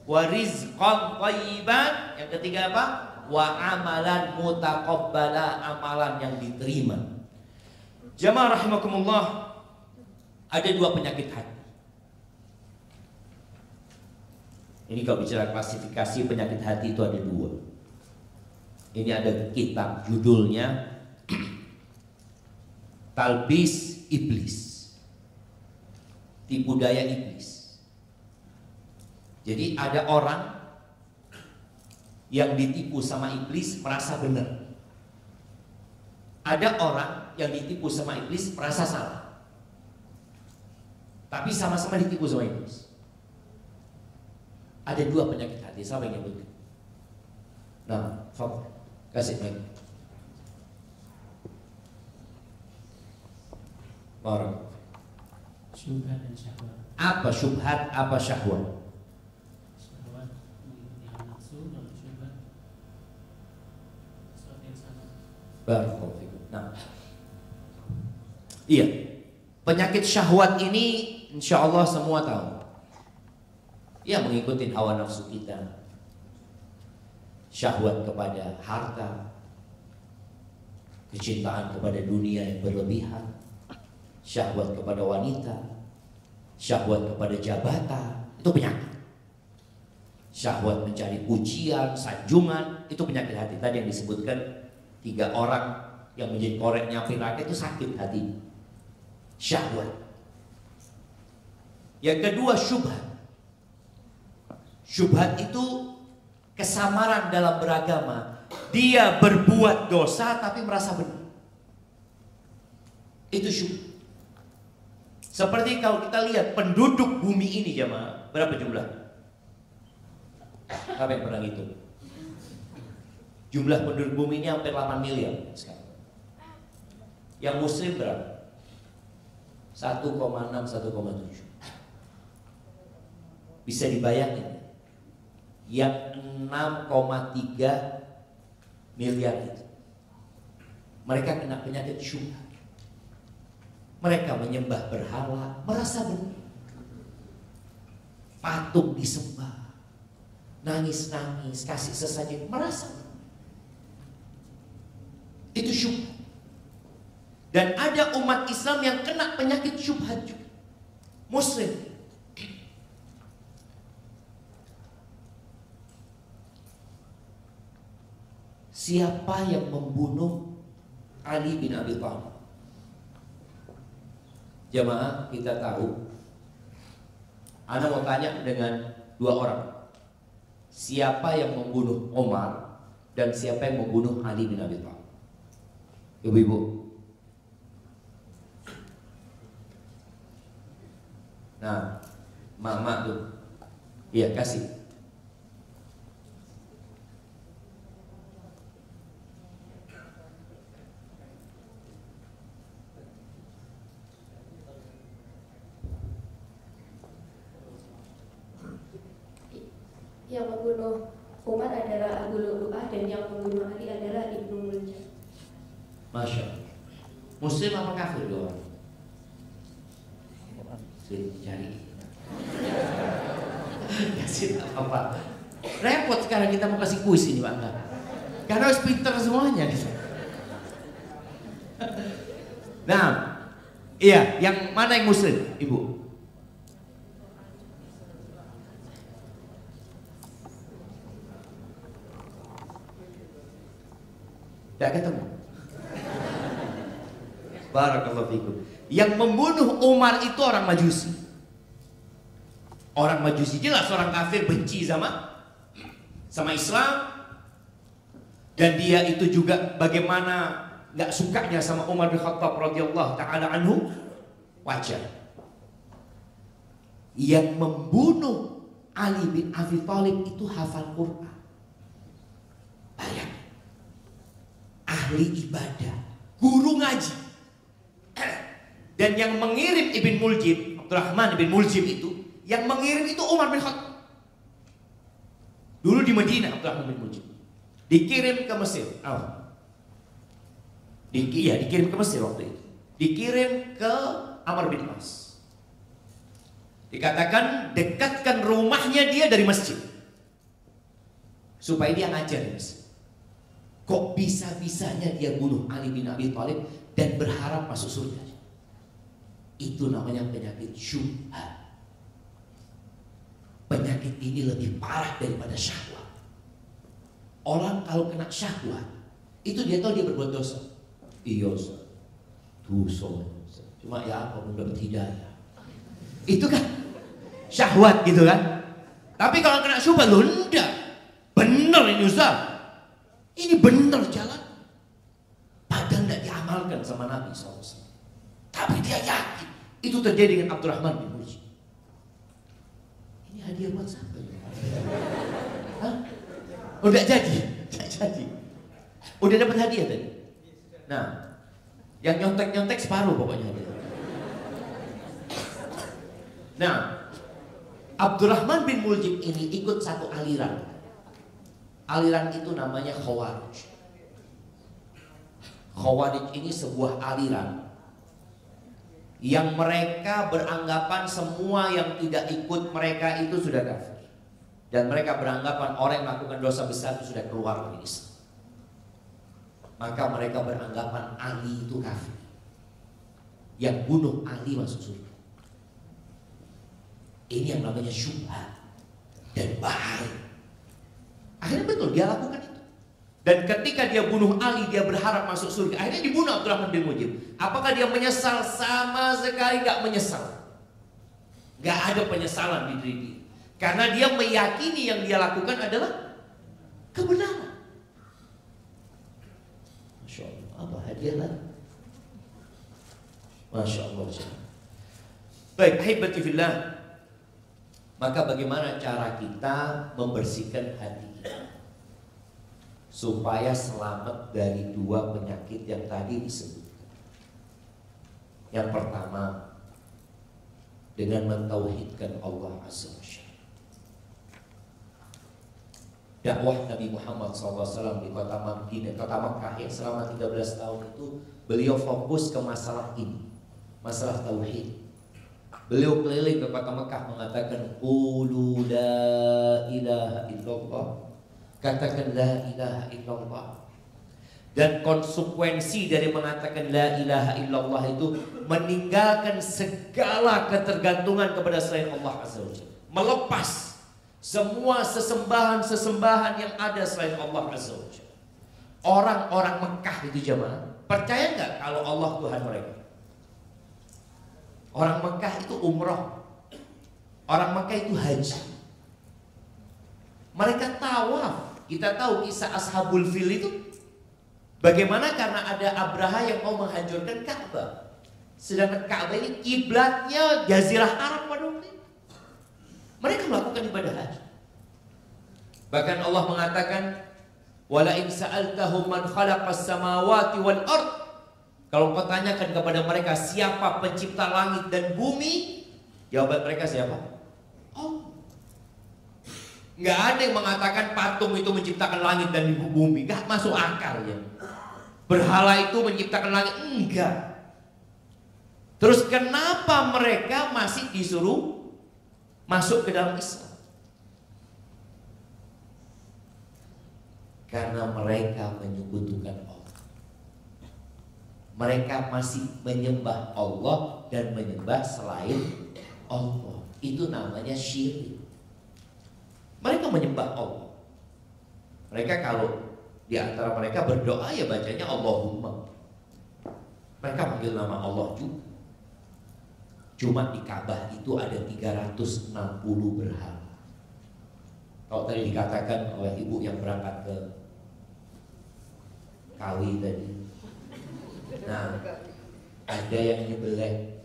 wa rizqan thayyiban. Yang ketiga apa? Wa amalan mutaqabbala, amalan yang diterima. Jamaah rahimakumullah, ada dua penyakit hati. Ini kalau bicara klasifikasi penyakit hati itu ada dua. Ini ada kitab judulnya Talbis Iblis, tipu daya iblis. Jadi ada orang yang ditipu sama iblis merasa benar. Ada orang yang ditipu sama iblis merasa salah. Tapi sama-sama ditipu sama iblis. Ada dua penyakit hati. Siapa yang nyebutkan? Nah, Fadl, kasih mic. Barang. Syubhat dan syahwat. Apa syubhat, apa syahwat? Syahwat mengikuti hawa nafsu, dan syubhat sesuatu yang sama. Barakallahu fikum. Nah, iya, penyakit syahwat ini insya Allah semua tahu. Ya, mengikuti hawa nafsu kita. Syahwat kepada harta, kecintaan kepada dunia yang berlebihan, syahwat kepada wanita, syahwat kepada jabatan, itu penyakit. Syahwat mencari pujian, sanjungan, itu penyakit hati. Tadi yang disebutkan 3 orang yang menjadi korek nyampe neraka itu sakit hati. Syahwat. Yang kedua syubhat. Syubhat itu kesamaran dalam beragama. Dia berbuat dosa tapi merasa benar. Itu syubhat. Seperti kalau kita lihat penduduk bumi ini jemaah, berapa jumlah? Siapa yang pernah ngitung? Jumlah penduduk bumi ini hampir 8 miliar sekarang. Yang muslim berapa? 1,6, 1,7. Bisa dibayangin? Yang 6,3 miliar itu, mereka kena penyakit syubhat. Mereka menyembah berhala, merasa benar. Patung disembah, nangis-nangis, kasih sesajen, merasa benar. Itu syubhat. Dan ada umat Islam yang kena penyakit syubhat juga. Muslim. Siapa yang membunuh Ali bin Abi Thalib? Jamaah, kita tahu. Ana mau tanya dengan 2 orang. Siapa yang membunuh Umar dan siapa yang membunuh Ali bin Abi Thalib? Ibu-ibu. Nah, mama tuh. Iya, kasih. Yang membunuh Umar adalah Abu Lu'lu'ah dan yang membunuh Ali adalah Ibnu Muljam. Masya Allah. Muslim apa kafir dua orang? Cari. Kasih apa? Repot sekarang kita mau kasih kuis ini Pak. Karena harus pinter semuanya. Nah, iya, yang mana yang muslim, Ibu? Tidak ketemu. Barakallahu fikum. Yang membunuh Umar itu orang Majusi. Orang Majusi jelas orang kafir, benci sama Islam. Dan dia itu juga bagaimana nggak sukanya sama Umar bin Khattab radhiyallahu taala anhu, wajar. Yang membunuh Ali bin Abi Thalib itu hafal Quran. ahli ibadah, guru ngaji. Dan yang mengirim Ibn Muljim, Abdurrahman Ibn Muljim itu, yang mengirim itu Umar bin Khattab. Dulu di Madinah Abdurrahman bin Muljim dikirim ke Mesir. Dikirim ke Mesir waktu itu. Dikirim ke Amr bin As. Dikatakan dekatkan rumahnya dia dari masjid supaya dia ngajar di Mesir. Kok bisa-bisanya dia bunuh Ali bin Abi Thalib dan berharap masuk surga? Itu namanya penyakit syubhat. Penyakit ini lebih parah daripada syahwat. Orang kalau kena syahwat, itu dia tahu dia berbuat dosa. Iya, dosa. Cuma ya apa pun dapat hidayah. Itu kan syahwat gitu kan. Tapi kalau kena syubhat, loh enggak. Bener ini Ustaz. Ini bener jalan. Padahal tidak diamalkan sama Nabi SAW. Tapi dia yakin. Itu terjadi dengan Abdurrahman bin Muljim. Ini hadiah buat siapa ya? Hah? Udah jadi? Tidak jadi. Udah dapat hadiah tadi? Nah, yang nyontek-nyontek separuh pokoknya hadiah. Nah, Abdurrahman bin Muljim ini ikut satu aliran. Aliran itu namanya Khawarij. Khawarij ini sebuah aliran yang mereka beranggapan semua yang tidak ikut mereka itu sudah kafir. Dan mereka beranggapan orang yang melakukan dosa besar itu sudah keluar dari Islam. Maka mereka beranggapan Ali itu kafir. Yang bunuh Ali masuk surga. Ini yang namanya syubhat dan bahaya. Akhirnya betul dia lakukan itu. Dan ketika dia bunuh Ali, dia berharap masuk surga. Akhirnya dibunuh Abdurrahman bin Muljim. Apakah dia menyesal? Sama sekali gak menyesal. Gak ada penyesalan di diri dia. Karena dia meyakini yang dia lakukan adalah kebenaran. Masya Allah, apa hadiah lagi? Masya Allah. Baik, ahibati fillah. Maka bagaimana cara kita membersihkan hati kita supaya selamat dari dua penyakit yang tadi disebutkan? Yang pertama, dengan mentauhidkan Allah Azza wa Jalla. Dakwah Nabi Muhammad SAW di kota Madinah, kota Makkah yang selama 13 tahun itu beliau fokus ke masalah ini, masalah tauhid. Beliau keliling ke kota Mekah mengatakan qulu la ilaha illallah. Katakan la ilaha illallah. Dan konsekuensi dari mengatakan la ilaha illallah itu meninggalkan segala ketergantungan kepada selain Allah Azza wa Jalla. Melepas semua sesembahan-sesembahan yang ada selain Allah Azza wa Jalla. Orang-orang Mekah itu jemaah percaya nggak kalau Allah Tuhan mereka? Orang Mekah itu umroh. Orang Mekah itu haji. Mereka tawaf. Kita tahu kisah Ashabul Fil itu bagaimana, karena ada Abraha yang mau menghancurkan Ka'bah. Sedangkan Ka'bah ini kiblatnya Jazirah Arab pada waktu itu. Mereka melakukan ibadah haji. Bahkan Allah mengatakan wala in sa'altahum man khalaqas samawati wal ard. Kalau kau tanyakan kepada mereka siapa pencipta langit dan bumi, jawaban mereka siapa? Oh, nggak ada yang mengatakan patung itu menciptakan langit dan bumi. Nggak masuk akal ya. Berhala itu menciptakan langit, enggak. Terus kenapa mereka masih disuruh masuk ke dalam Islam? Karena mereka menyekutukan Allah. Mereka masih menyembah Allah dan menyembah selain Allah. Itu namanya syirik. Mereka menyembah Allah. Mereka kalau di antara mereka berdoa ya bacanya Allahumma. Mereka panggil nama Allah juga. Cuma di Ka'bah itu ada 360 berhala. Kalau tadi dikatakan oleh ibu yang berangkat ke Kawi tadi, nah ada yang nyebelih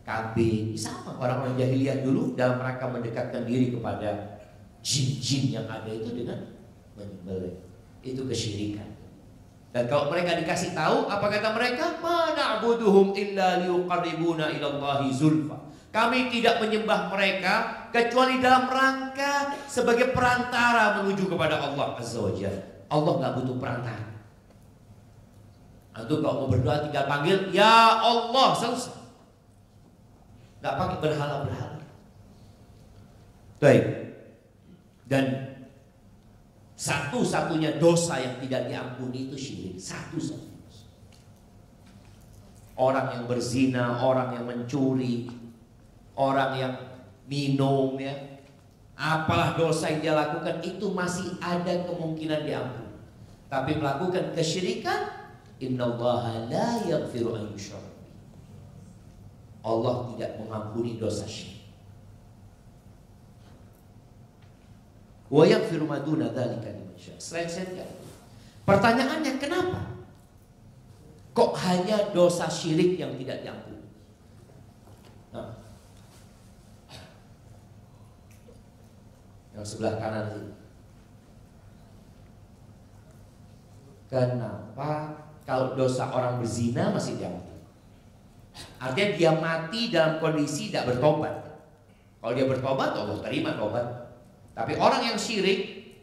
KB, sama orang-orang jahiliyah dulu dalam rangka mendekatkan diri kepada jin-jin yang ada itu dengan menyembelih. Itu kesyirikan. Dan kalau mereka dikasih tahu, apa kata mereka? Ma na'buduhum illa liuqarribuna ilallahi zulfa. Kami tidak menyembah mereka kecuali dalam rangka sebagai perantara menuju kepada Allah Azza wa Jalla. Allah nggak butuh perantara. Antum kalau mau berdoa tinggal panggil ya Allah, selesai. Nggak pakai berhala-berhala. Baik. Dan satu-satunya dosa yang tidak diampuni itu syirik. Satu-satunya dosa. Orang yang berzina, orang yang mencuri, orang yang minum, ya, apalah dosa yang dia lakukan itu masih ada kemungkinan diampuni. Tapi melakukan kesyirikan, innallaha la yaghfiru an yushraka bihi. Allah tidak mengampuni dosa syirik. Wa yaghfiru ma duna dzalika liman yasha. Selain syirik. Pertanyaannya kenapa? Kok hanya dosa syirik yang tidak diampuni? Nah, yang sebelah kanan ini. Kenapa kalau dosa orang berzina masih diampuni? Artinya dia mati dalam kondisi tidak bertobat. Kalau dia bertobat, Allah terima tobat. Tapi orang yang syirik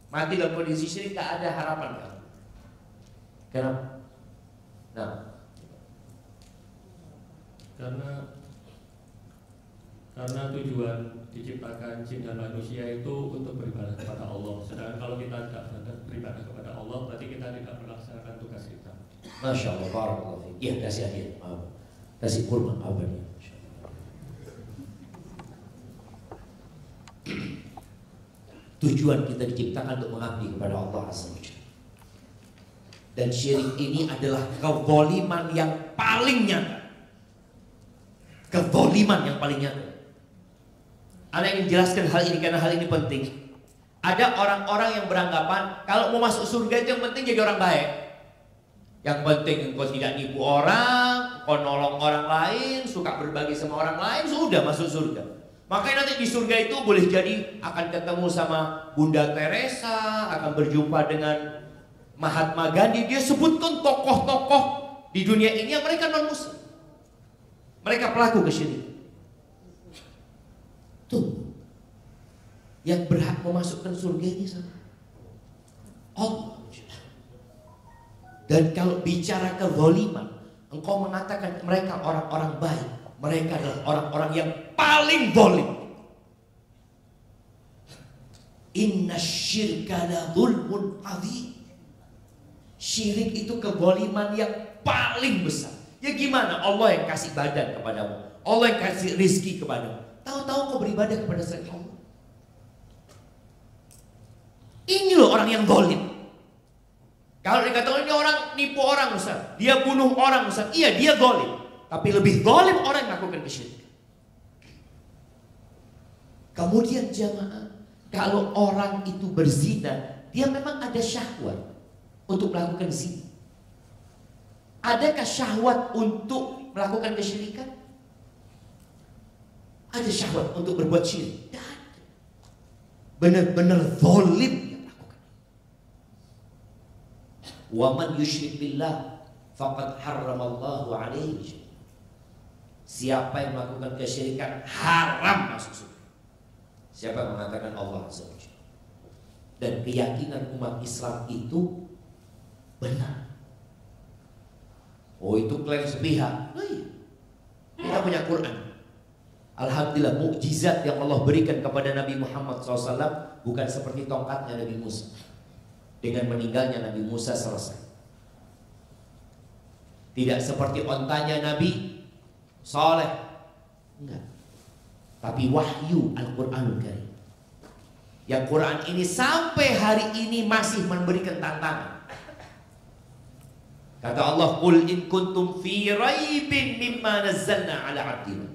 mati dalam kondisi syirik, tak ada harapan kan? Kenapa? Nah, karena tujuan diciptakan jin dan manusia itu untuk beribadah kepada Allah. Sedangkan kalau kita tidak beribadah kepada Allah, berarti kita tidak melaksanakan tugas kita. Masya Allah, barakallahu fiik. Iya, kasih hadiah, kasih kurma, apa dia? Tujuan kita diciptakan untuk mengabdi kepada Allah Azza wa Jalla. Dan syirik ini adalah kezaliman yang paling nyata. Kezaliman yang paling nyata. Anda ingin jelaskan hal ini karena hal ini penting. Ada orang-orang yang beranggapan kalau mau masuk surga itu yang penting jadi orang baik. Yang penting engkau tidak nipu orang, engkau nolong orang lain, suka berbagi sama orang lain, sudah masuk surga. Makanya nanti di surga itu boleh jadi akan ketemu sama Bunda Teresa, akan berjumpa dengan Mahatma Gandhi. Dia sebutkan tokoh-tokoh di dunia ini yang mereka non-muslim. Mereka pelaku kesyirikan. Tuh, yang berhak memasukkan surga ini sama Allah. Dan kalau bicara kezaliman, engkau mengatakan mereka orang-orang baik. Mereka adalah orang-orang yang paling zalim. Inna syirka la dzulmun adzim. Syirik itu kezaliman yang paling besar. Ya gimana? Allah yang kasih badan kepadamu, Allah yang kasih rizki kepadamu, tahu-tahu kau beribadah kepada selain Allah. Ini loh orang yang zalim. Kalau dikatakan ini orang nipu orang Ustaz, dia bunuh orang Ustaz, iya dia zalim. Tapi lebih zalim orang yang melakukan kesyirikan. Kemudian jamaah, kalau orang itu berzina, dia memang ada syahwat untuk melakukan zina. Adakah syahwat untuk melakukan kesyirikan? Ada syahwat untuk berbuat syirik? Tidak ada. Benar-benar zalim yang melakukan. Wa man yusyrik billah faqad harramallahu alaihi. Siapa yang melakukan kesyirikan haram masuk surga. Siapa yang mengatakan Allah Azza wa Jalla. Dan keyakinan umat Islam itu benar. Oh itu klaim sepihak. Oh, iya. Kita punya Quran. Alhamdulillah mukjizat yang Allah berikan kepada Nabi Muhammad SAW bukan seperti tongkatnya Nabi Musa. Dengan meninggalnya Nabi Musa selesai. Tidak seperti ontanya Nabi Saleh, enggak. Tapi wahyu Al-Quranul Karim. Yang Quran ini sampai hari ini masih memberikan tantangan. Kata Allah, "Qul in kuntum fi raibin mimma nazzalna ala 'abdina."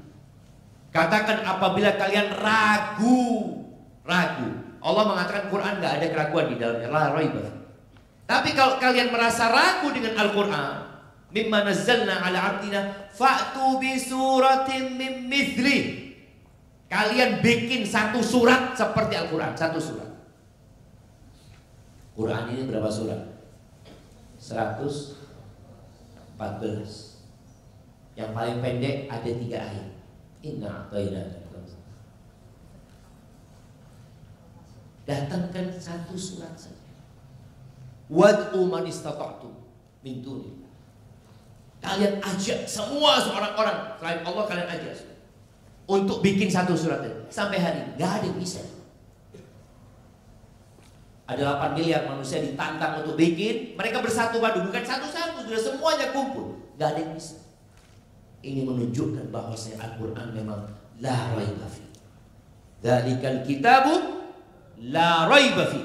Katakan apabila kalian ragu. Allah mengatakan Quran enggak ada keraguan di dalamnya, la raiba. Tapi kalau kalian merasa ragu dengan Al-Quran, mimma nazzalna ala 'abdina fa'tu bi suratin min mithli. Kalian bikin satu surat seperti Al-Quran, satu surat. Quran ini berapa surat? 114. Yang paling pendek ada 3 ayat. Inna a'tainaka. Datangkan 1 surat saja. Wad'u man istata'tum min dunillah. Kalian ajak semua orang-orang selain Allah, kalian ajak untuk bikin 1 surat ini. Sampai hari ini gak ada yang bisa. Ada 8 miliar manusia ditantang untuk bikin, mereka bersatu padu, bukan satu-satu, sudah semuanya kumpul, gak ada yang bisa. Ini menunjukkan bahwa Al-Quran memang la raiba fi. Dzalikal kitabu la raiba fi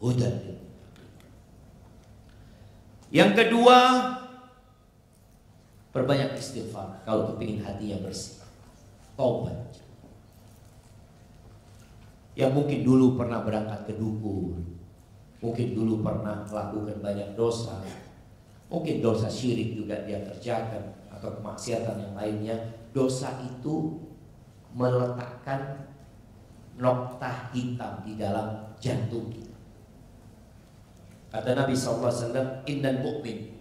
hudan. Yang kedua, perbanyak istighfar kalau kepingin hati yang bersih. Taubat. Yang mungkin dulu pernah berangkat ke dukun, mungkin dulu pernah melakukan banyak dosa, mungkin dosa syirik juga dia kerjakan, atau kemaksiatan yang lainnya. Dosa itu meletakkan noktah hitam di dalam jantung kita. Kata Nabi SAW, innal mu'min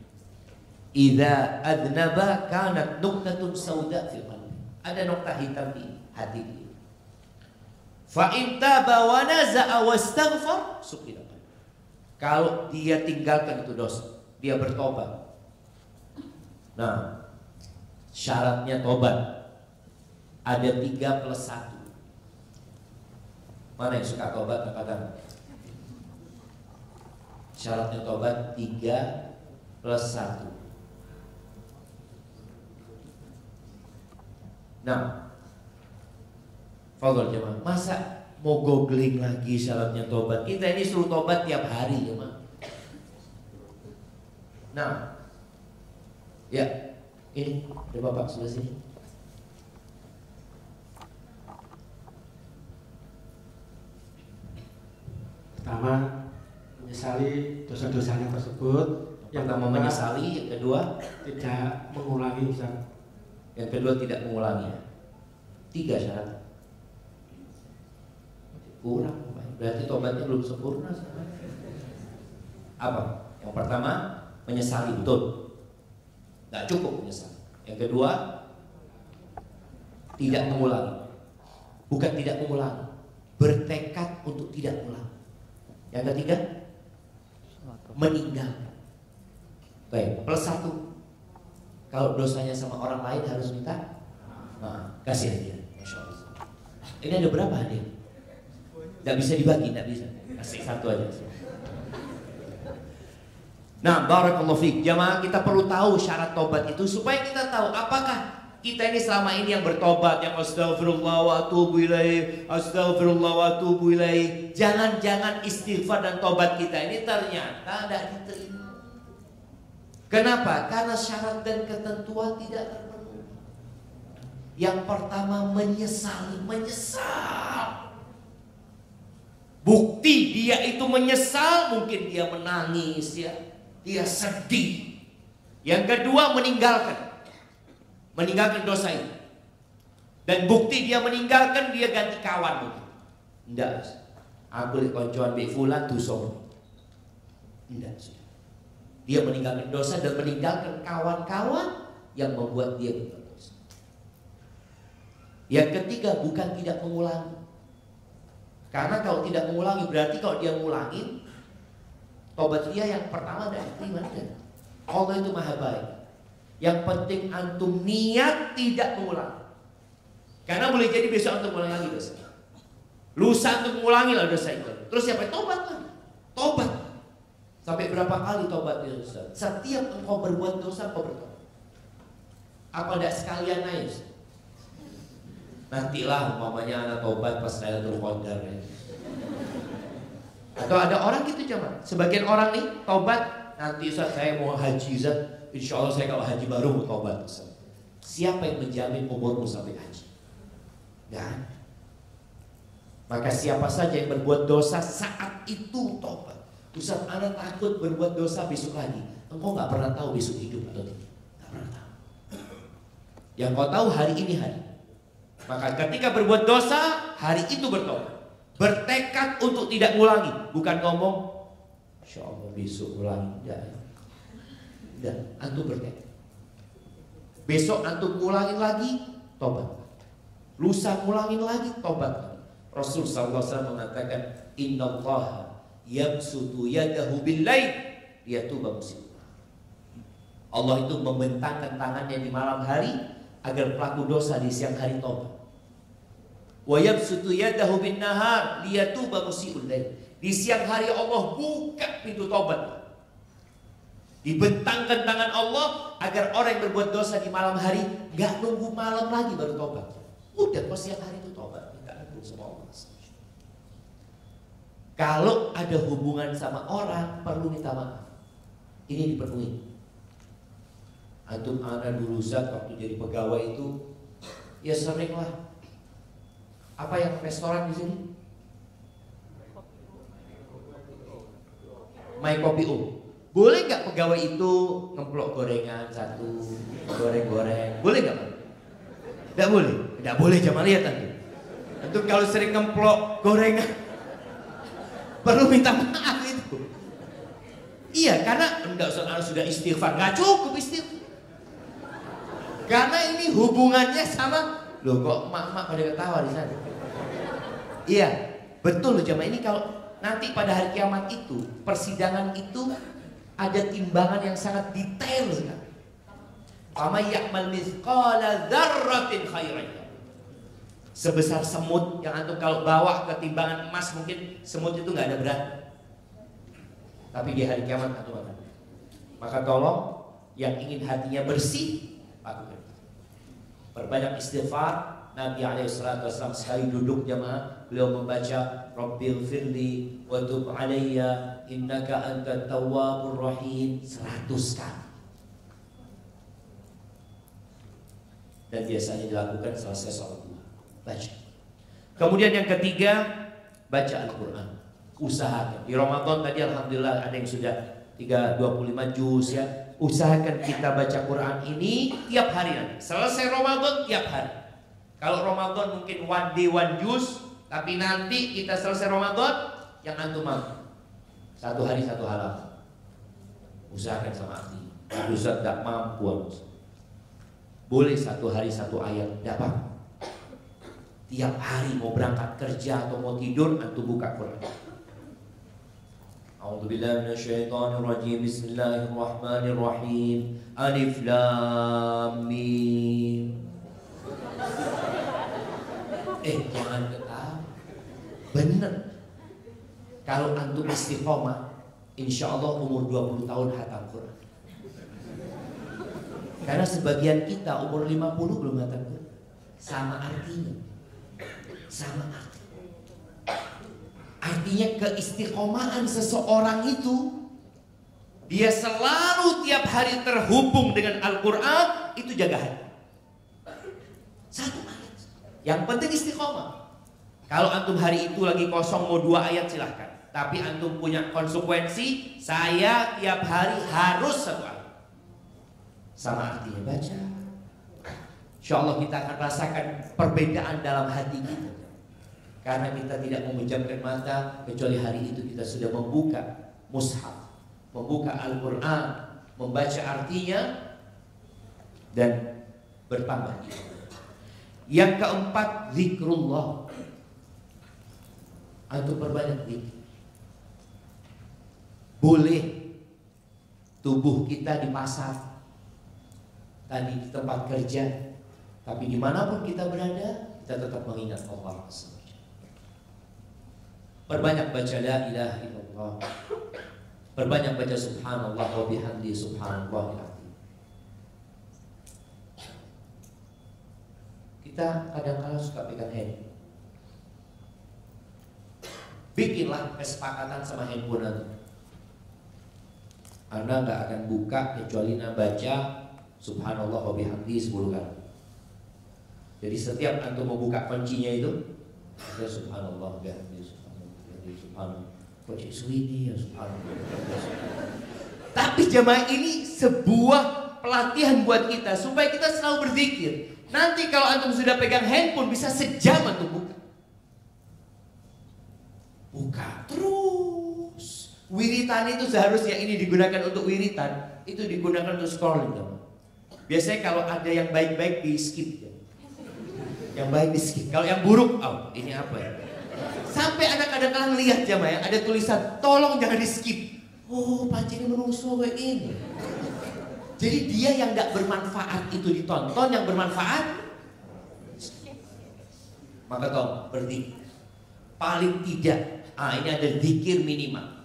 idza adnaba kanat nuqtatun sauda fil qalbi. Ada noktah hitam di hati dia. Fa in taba wa naza'a wastaghfar suqila. Kalau dia tinggalkan itu dosa, dia bertobat. Nah, syaratnya tobat ada 3+1. Mana yang suka tobat katakan? Syaratnya tobat 3+1. Nah, fadhol jemaah, masa mau googling lagi syaratnya tobat? Kita ini suruh tobat tiap hari jemaah. Nah, ya, ini ada bapak sebelah sini. Pertama, menyesali dosa-dosanya tersebut. Yang pertama menyesali, yang kedua tidak mengulangi. Yang kedua tidak mengulangi. 3 syarat. Kurang, berarti tobatnya belum sempurna. Apa? Yang pertama menyesali, betul. Nggak cukup menyesali. Yang kedua tidak mengulangi. Bukan tidak mengulangi, bertekad untuk tidak mengulangi. Yang ketiga meninggal. Baik, +1. Kalau dosanya sama orang lain harus minta kasih hadiah. Masya Allah. Ini ada berapa hadiah? Tidak bisa dibagi, tidak bisa. Kasih 1 aja. Nah, barakallahu fiik. Jamaah, kita perlu tahu syarat tobat itu supaya kita tahu apakah kita ini selama ini yang bertobat, yang astagfirullah wa atubu ilaih, astagfirullah wa atubu ilaih. Jangan-jangan istighfar dan tobat kita ini ternyata tidak diterima. Kenapa? Karena syarat dan ketentuan tidak terpenuhi. Yang pertama menyesal. Bukti dia itu menyesal, mungkin dia menangis ya, dia sedih. Yang kedua meninggalkan dosa itu. Dan bukti dia meninggalkan, dia ganti kawan mungkin. Enggak. Aku koncoan Mbak Fulan dosa. Enggak. Dia meninggalkan dosa dan meninggalkan kawan-kawan yang membuat dia berbuat dosa. Yang ketiga bukan tidak mengulangi. Karena kalau tidak mengulangi berarti kalau dia mengulangi, tobat dia yang pertama dan diterima. Allah itu maha baik. Yang penting antum niat tidak mengulangi. Karena boleh jadi besok antum mengulangi lagi dosa. Lusa antum mengulangi lah dosa itu. Terus siapa? Tobat kan? Tobat. Sampai berapa kali tobat dia Ustaz? Setiap engkau berbuat dosa engkau bertobat. Apa tidak sekalian aja? Nantilah umpamanya anak tobat pas Lailatul Qadar ya. Atau ada orang gitu cuman. Sebagian orang nih tobat, nanti Ustaz saya mau haji Ustaz, insya Allah saya kalau haji baru mau tobat Ustaz. Siapa yang menjamin umurmu sampai haji? Dan maka siapa saja yang berbuat dosa saat itu tobat. Ustaz, anak takut berbuat dosa besok lagi. Engkau gak pernah tahu besok hidup atau tidak. Gak pernah tahu. Yang kau tahu hari ini hari. Maka ketika berbuat dosa, hari itu bertobat. Bertekad untuk tidak mengulangi. Bukan ngomong, insya Allah besok ulangi. Tidak. Udah, antum bertekad. Besok antum ngulangin lagi, tobat. Lusa ngulangin lagi, tobat. Rasul sallallahu alaihi wasallam mengatakan, innallaha yabsutu yadahu bil-lail liyatuba muslim. Allah itu membentangkan tangannya di malam hari agar pelaku dosa di siang hari tobat. Wa yabsutu yadahu bin-nahar liyatuba musii'ul lail. Di siang hari Allah buka pintu tobat. Dibentangkan tangan Allah agar orang yang berbuat dosa di malam hari gak nunggu malam lagi baru tobat. Udah pas siang hari itu tobat, minta ampun sama Allah. Kalau ada hubungan sama orang perlu minta maaf. Ini dipenuhi. Antum ana dulu Zat waktu jadi pegawai itu ya sering lah. Apa yang restoran di sini? My Kopi Boleh nggak pegawai itu ngemplok gorengan satu, goreng-goreng? Boleh nggak? Nggak boleh. Nggak boleh, jangan lihat antum. Antum kalau sering ngemplok gorengan perlu minta maaf itu. Iya, karena enggak sudah istighfar, nggak cukup istighfar. Karena ini hubungannya sama, loh kok mak-mak pada ketawa di sana. Iya, betul loh jamaah, ini kalau nanti pada hari kiamat itu, persidangan itu ada timbangan yang sangat detail sekali. Fama ya'mal mithqala dzarratin khairan. Sebesar semut yang antum kalau bawa ke timbangan emas, mungkin semut itu nggak ada berat. Tapi di hari kiamat antum akan. Maka tolong yang ingin hatinya bersih, lakukan. Perbanyak istighfar. Nabi SAW sekali duduk jamaah, beliau membaca Rabbil firli wa tub alayya innaka antat tawwabur rahim 100 kali. Dan biasanya dilakukan selesai sholat duha. Baca. Kemudian yang ketiga, baca Al-Quran. Usahakan. Di Ramadan tadi alhamdulillah ada yang sudah 25 juz ya. Usahakan kita baca Quran ini tiap hari nanti. Selesai Ramadan tiap hari. Kalau Ramadan mungkin one day one juz, tapi nanti kita selesai Ramadan yang antum mampu. 1 hari 1 halaman. Usahakan sama arti. Ustaz tidak mampu. Boleh 1 hari 1 ayat, tidak apa-apa. Tiap hari mau berangkat kerja atau mau tidur, antum buka Quran. A'udzubillahi minasyaitonirrajim. Bismillahirrahmanirrahim. Alif Lam Mim. Jangan ketawa. Bener. Kalau antum istiqomah, insya Allah umur 20 tahun hatam Quran. Karena sebagian kita umur 50 belum hatam Quran. Sama artinya. Sama artinya. Artinya keistiqomahan seseorang itu, dia selalu tiap hari terhubung dengan Al-Quran, itu jaga hati. 1 ayat. Yang penting istiqomah. Kalau antum hari itu lagi kosong mau 2 ayat silahkan. Tapi antum punya konsekuensi, saya tiap hari harus 1 ayat. Sama artinya baca. Insya Allah kita akan rasakan perbedaan dalam hati kita. Karena kita tidak memejamkan mata, kecuali hari itu kita sudah membuka mushaf, membuka Al-Quran, membaca artinya, dan bertambah. Yang keempat, zikrullah. Antum perbanyak zikir. Boleh tubuh kita di pasar, tadi di tempat kerja, tapi dimanapun kita berada, kita tetap mengingat Allah. Perbanyak baca la ilaha illallah. Perbanyak baca subhanallah wa bihamdi subhanallah. Kita kadang-kadang suka pegang handphone. Bikinlah kesepakatan sama handphone Anda. Anda nggak akan buka kecuali Anda baca subhanallah wa bihamdi 10 kali. Jadi setiap antum membuka kuncinya itu, ada subhanallah wa bihamdi subhanallah. Kok suwi ya subhanallah. Tapi jamaah ini sebuah pelatihan buat kita supaya kita selalu berzikir. Nanti kalau antum sudah pegang handphone bisa sejam antum buka. Buka terus. Wiritan itu seharusnya ini digunakan untuk wiritan, itu digunakan untuk scrolling. Biasanya kalau ada yang baik-baik di skip ya. Yang baik di skip. Kalau yang buruk, oh ini apa ya? Sampai anak kadang-kadang lihat jamaah ya, ada tulisan tolong jangan di skip. Oh pancing menungso kayak ini. Jadi dia yang nggak bermanfaat itu ditonton, yang bermanfaat maka toh berdikir. Paling tidak, ini ada zikir minimal.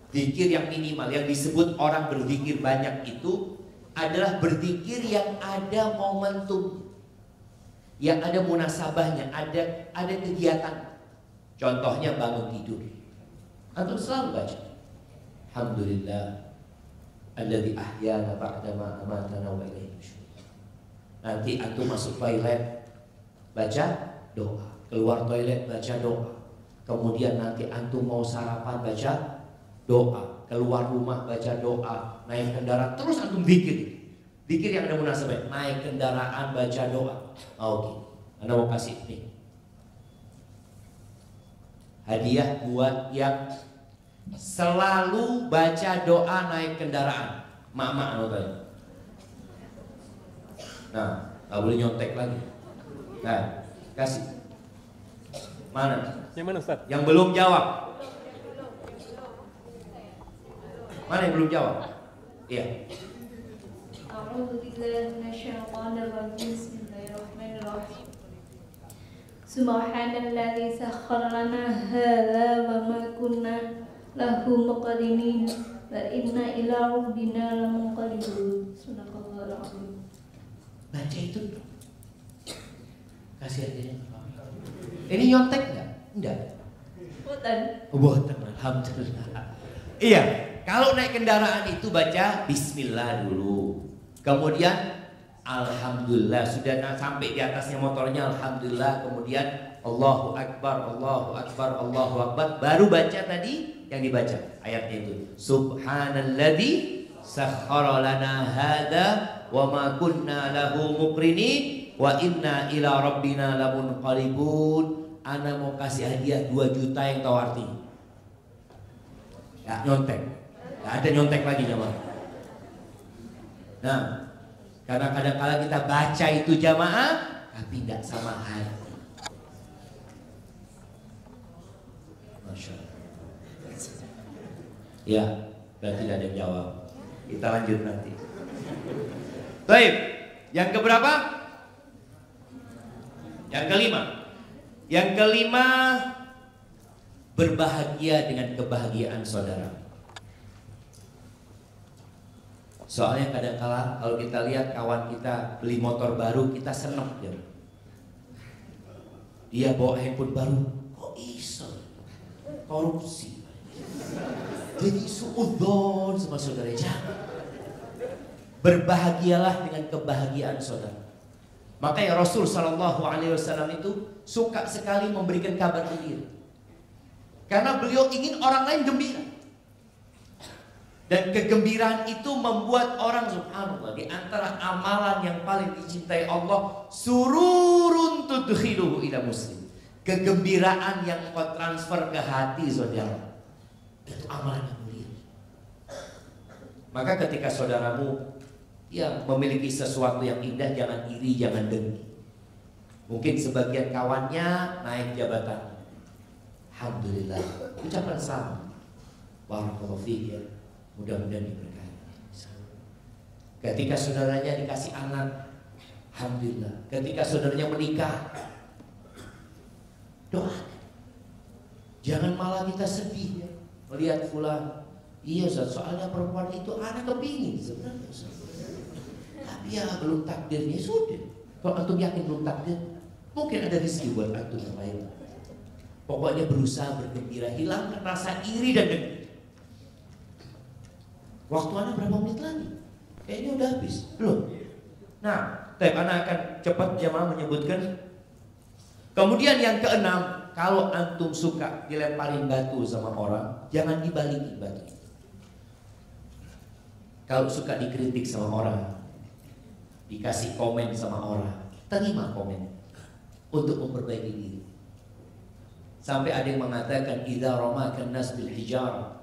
Zikir yang minimal yang disebut orang berzikir banyak itu adalah berzikir yang ada momentum, yang ada munasabahnya, ada kegiatan. Contohnya bangun tidur, antum selalu baca Alhamdulillah alladzi ahyana ba'da ma amatana wa ilaihi nusyur. Nanti antum masuk toilet baca doa, keluar toilet baca doa, kemudian nanti antum mau sarapan baca doa, keluar rumah baca doa, naik kendaraan terus antum zikir. Zikir yang ada munasabah, naik kendaraan baca doa. Oke. Anda mau kasih nih hadiah buat yang selalu baca doa naik kendaraan. Mak-mak nonton. Nah, nggak boleh nyontek lagi. Nah, kasih. Mana? Yang mana Ustaz? Yang belum jawab. Mana yang belum jawab? Iya. Bismillahirrahmanirrahim. Subhanalladzi sakhkhara lana hadza wa ma kunna lahu muqrinin wa inna ila rabbina lamunqalibun. Subhanallahul azim. Baca itu. Kasih aja. Ini nyontek enggak? Enggak. Boten. Alhamdulillah. Iya. Kalau naik kendaraan itu baca Bismillah dulu. Kemudian Alhamdulillah. Sudah sampai di atasnya motornya Alhamdulillah. Kemudian Allahu Akbar, Allahu Akbar, Allahu Akbar. Baru baca tadi yang dibaca ayatnya itu. Subhanalladzi sakhkhara lana hadza wa ma kunna lahu muqrinin wa inna ila rabbina lamunqalibun. Ana mau kasih hadiah 2 juta yang tahu artinya. Ya nyontek. Gak ada nyontek lagi jamaah. Nah, karena kadang-kala kita baca itu jamaah, tapi tidak sama hati. Masya Allah. Ya, berarti tidak ada yang jawab. Kita lanjut nanti. Baik, yang keberapa? Yang kelima. Yang kelima, berbahagia dengan kebahagiaan saudara. Soalnya kadang-kala kalau kita lihat kawan kita beli motor baru, kita seneng ya. Dia bawa handphone baru, kok iso korupsi. Jadi suudzon sama saudara. Jangan. Berbahagialah dengan kebahagiaan saudara. Makanya Rasul Shallallahu Alaihi Wasallam itu suka sekali memberikan kabar gembira, karena beliau ingin orang lain gembira. Dan kegembiraan itu membuat orang subhanallah, di antara amalan yang paling dicintai Allah, sururun tudkhiluhu ila muslim. Kegembiraan yang kau transfer ke hati saudara. Itu amalan yang mulia. Maka ketika saudaramu ya memiliki sesuatu yang indah, jangan iri, jangan dengki. Mungkin sebagian kawannya naik jabatan. Alhamdulillah. Ucapan selamat. Barakallahu fiik ya. Mudah-mudahan diberkahi. Ketika saudaranya dikasih anak, alhamdulillah. Ketika saudaranya menikah, doa. Jangan malah kita sedih ya, melihat fulan. Iya Ustaz, soalnya perempuan itu anak kepingin sebenarnya Ustaz. Tapi ya belum takdirnya sudah. Kalau antum yakin belum takdir, mungkin ada rezeki buat antum yang lain. Pokoknya berusaha bergembira, hilangkan rasa iri dan dengki. Waktu anak berapa menit lagi? Kayaknya udah habis. Belum? Nah, anak akan cepat jamaah menyebutkan. Kemudian yang keenam, kalau antum suka dilemparin batu sama orang, jangan dibalikin batu. Kalau suka dikritik sama orang, dikasih komen sama orang, terima komen untuk memperbaiki diri. Sampai ada yang mengatakan idza ramakan nas bil hijarah,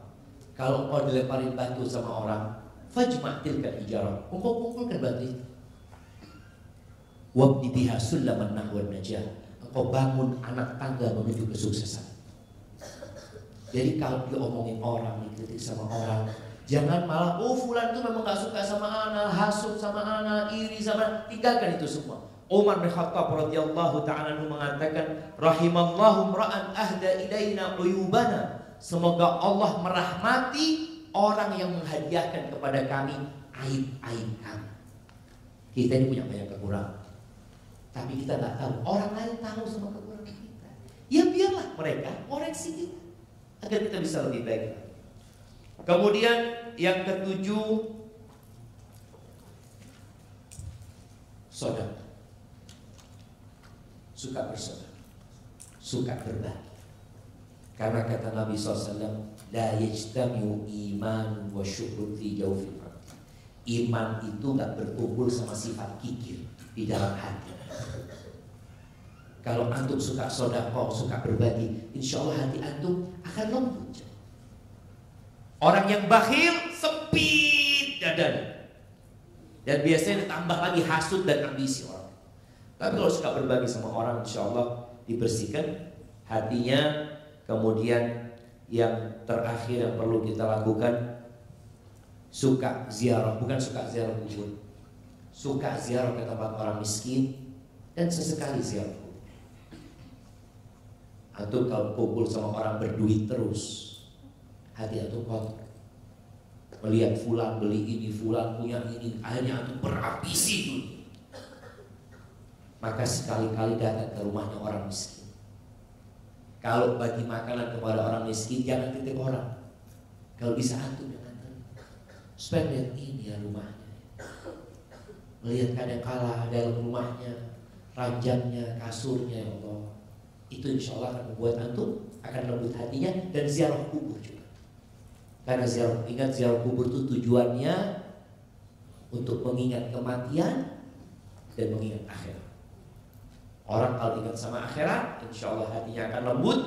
kalau kau dilemparin batu sama orang, fajma' tilka hijarah, kau kumpulkan batu itu. Wabni biha sulaman nahwan najah, kau bangun anak tangga menuju kesuksesan. Jadi kalau diomongin orang, dikritik sama orang, jangan malah fulan itu memang gak suka sama ana, hasut sama ana, iri sama, tinggalkan itu semua. Umar bin Khattab radhiyallahu ta'ala mengatakan, rahimallahu ra'an ahda ilaina uyubana. Semoga Allah merahmati orang yang menghadiahkan kepada kami aib-aib kami. Kita ini punya banyak kekurangan, tapi kita tak tahu. Orang lain tahu sama kekurangan kita. Ya biarlah mereka koreksi kita agar kita bisa lebih baik. Kemudian yang ketujuh, saudara. Suka bersaudara, suka berbagi. Karena kata Nabi SAW, la yajtami'u iman wa syukrun fi jawfil qalbi. Iman itu gak berkumpul sama sifat kikir di dalam hati. Kalau antum suka sedekah, suka berbagi, insya Allah hati antum akan lembut. Orang yang bakhil sempit dadanya, dan biasanya ditambah lagi hasud dan ambisi orang. Tapi kalau suka berbagi sama orang, insya Allah dibersihkan hatinya. Kemudian yang terakhir yang perlu kita lakukan, suka ziarah, bukan suka ziarah kubur, suka ziarah ke tempat orang miskin dan sesekali ziarah kubur. Antum kalau kumpul sama orang berduit terus, hati antum kotor. Melihat fulan beli ini, fulan punya ini, akhirnya antum berambisi dulu. Maka sekali-kali datang ke rumahnya orang miskin. Kalau bagi makanan kepada orang miskin, jangan titip orang. Kalau bisa antum yang antar, supaya lihat ini ya rumahnya, melihat kadang kala dalam rumahnya, ranjangnya, kasurnya, ya Allah. Itu insya Allah akan membuat antum akan lembut hatinya. Dan ziarah kubur juga. Karena ingat ziarah kubur itu tujuannya untuk mengingat kematian dan mengingat akhirat. Orang kalau ingat sama akhirat, insya Allah hatinya akan lembut.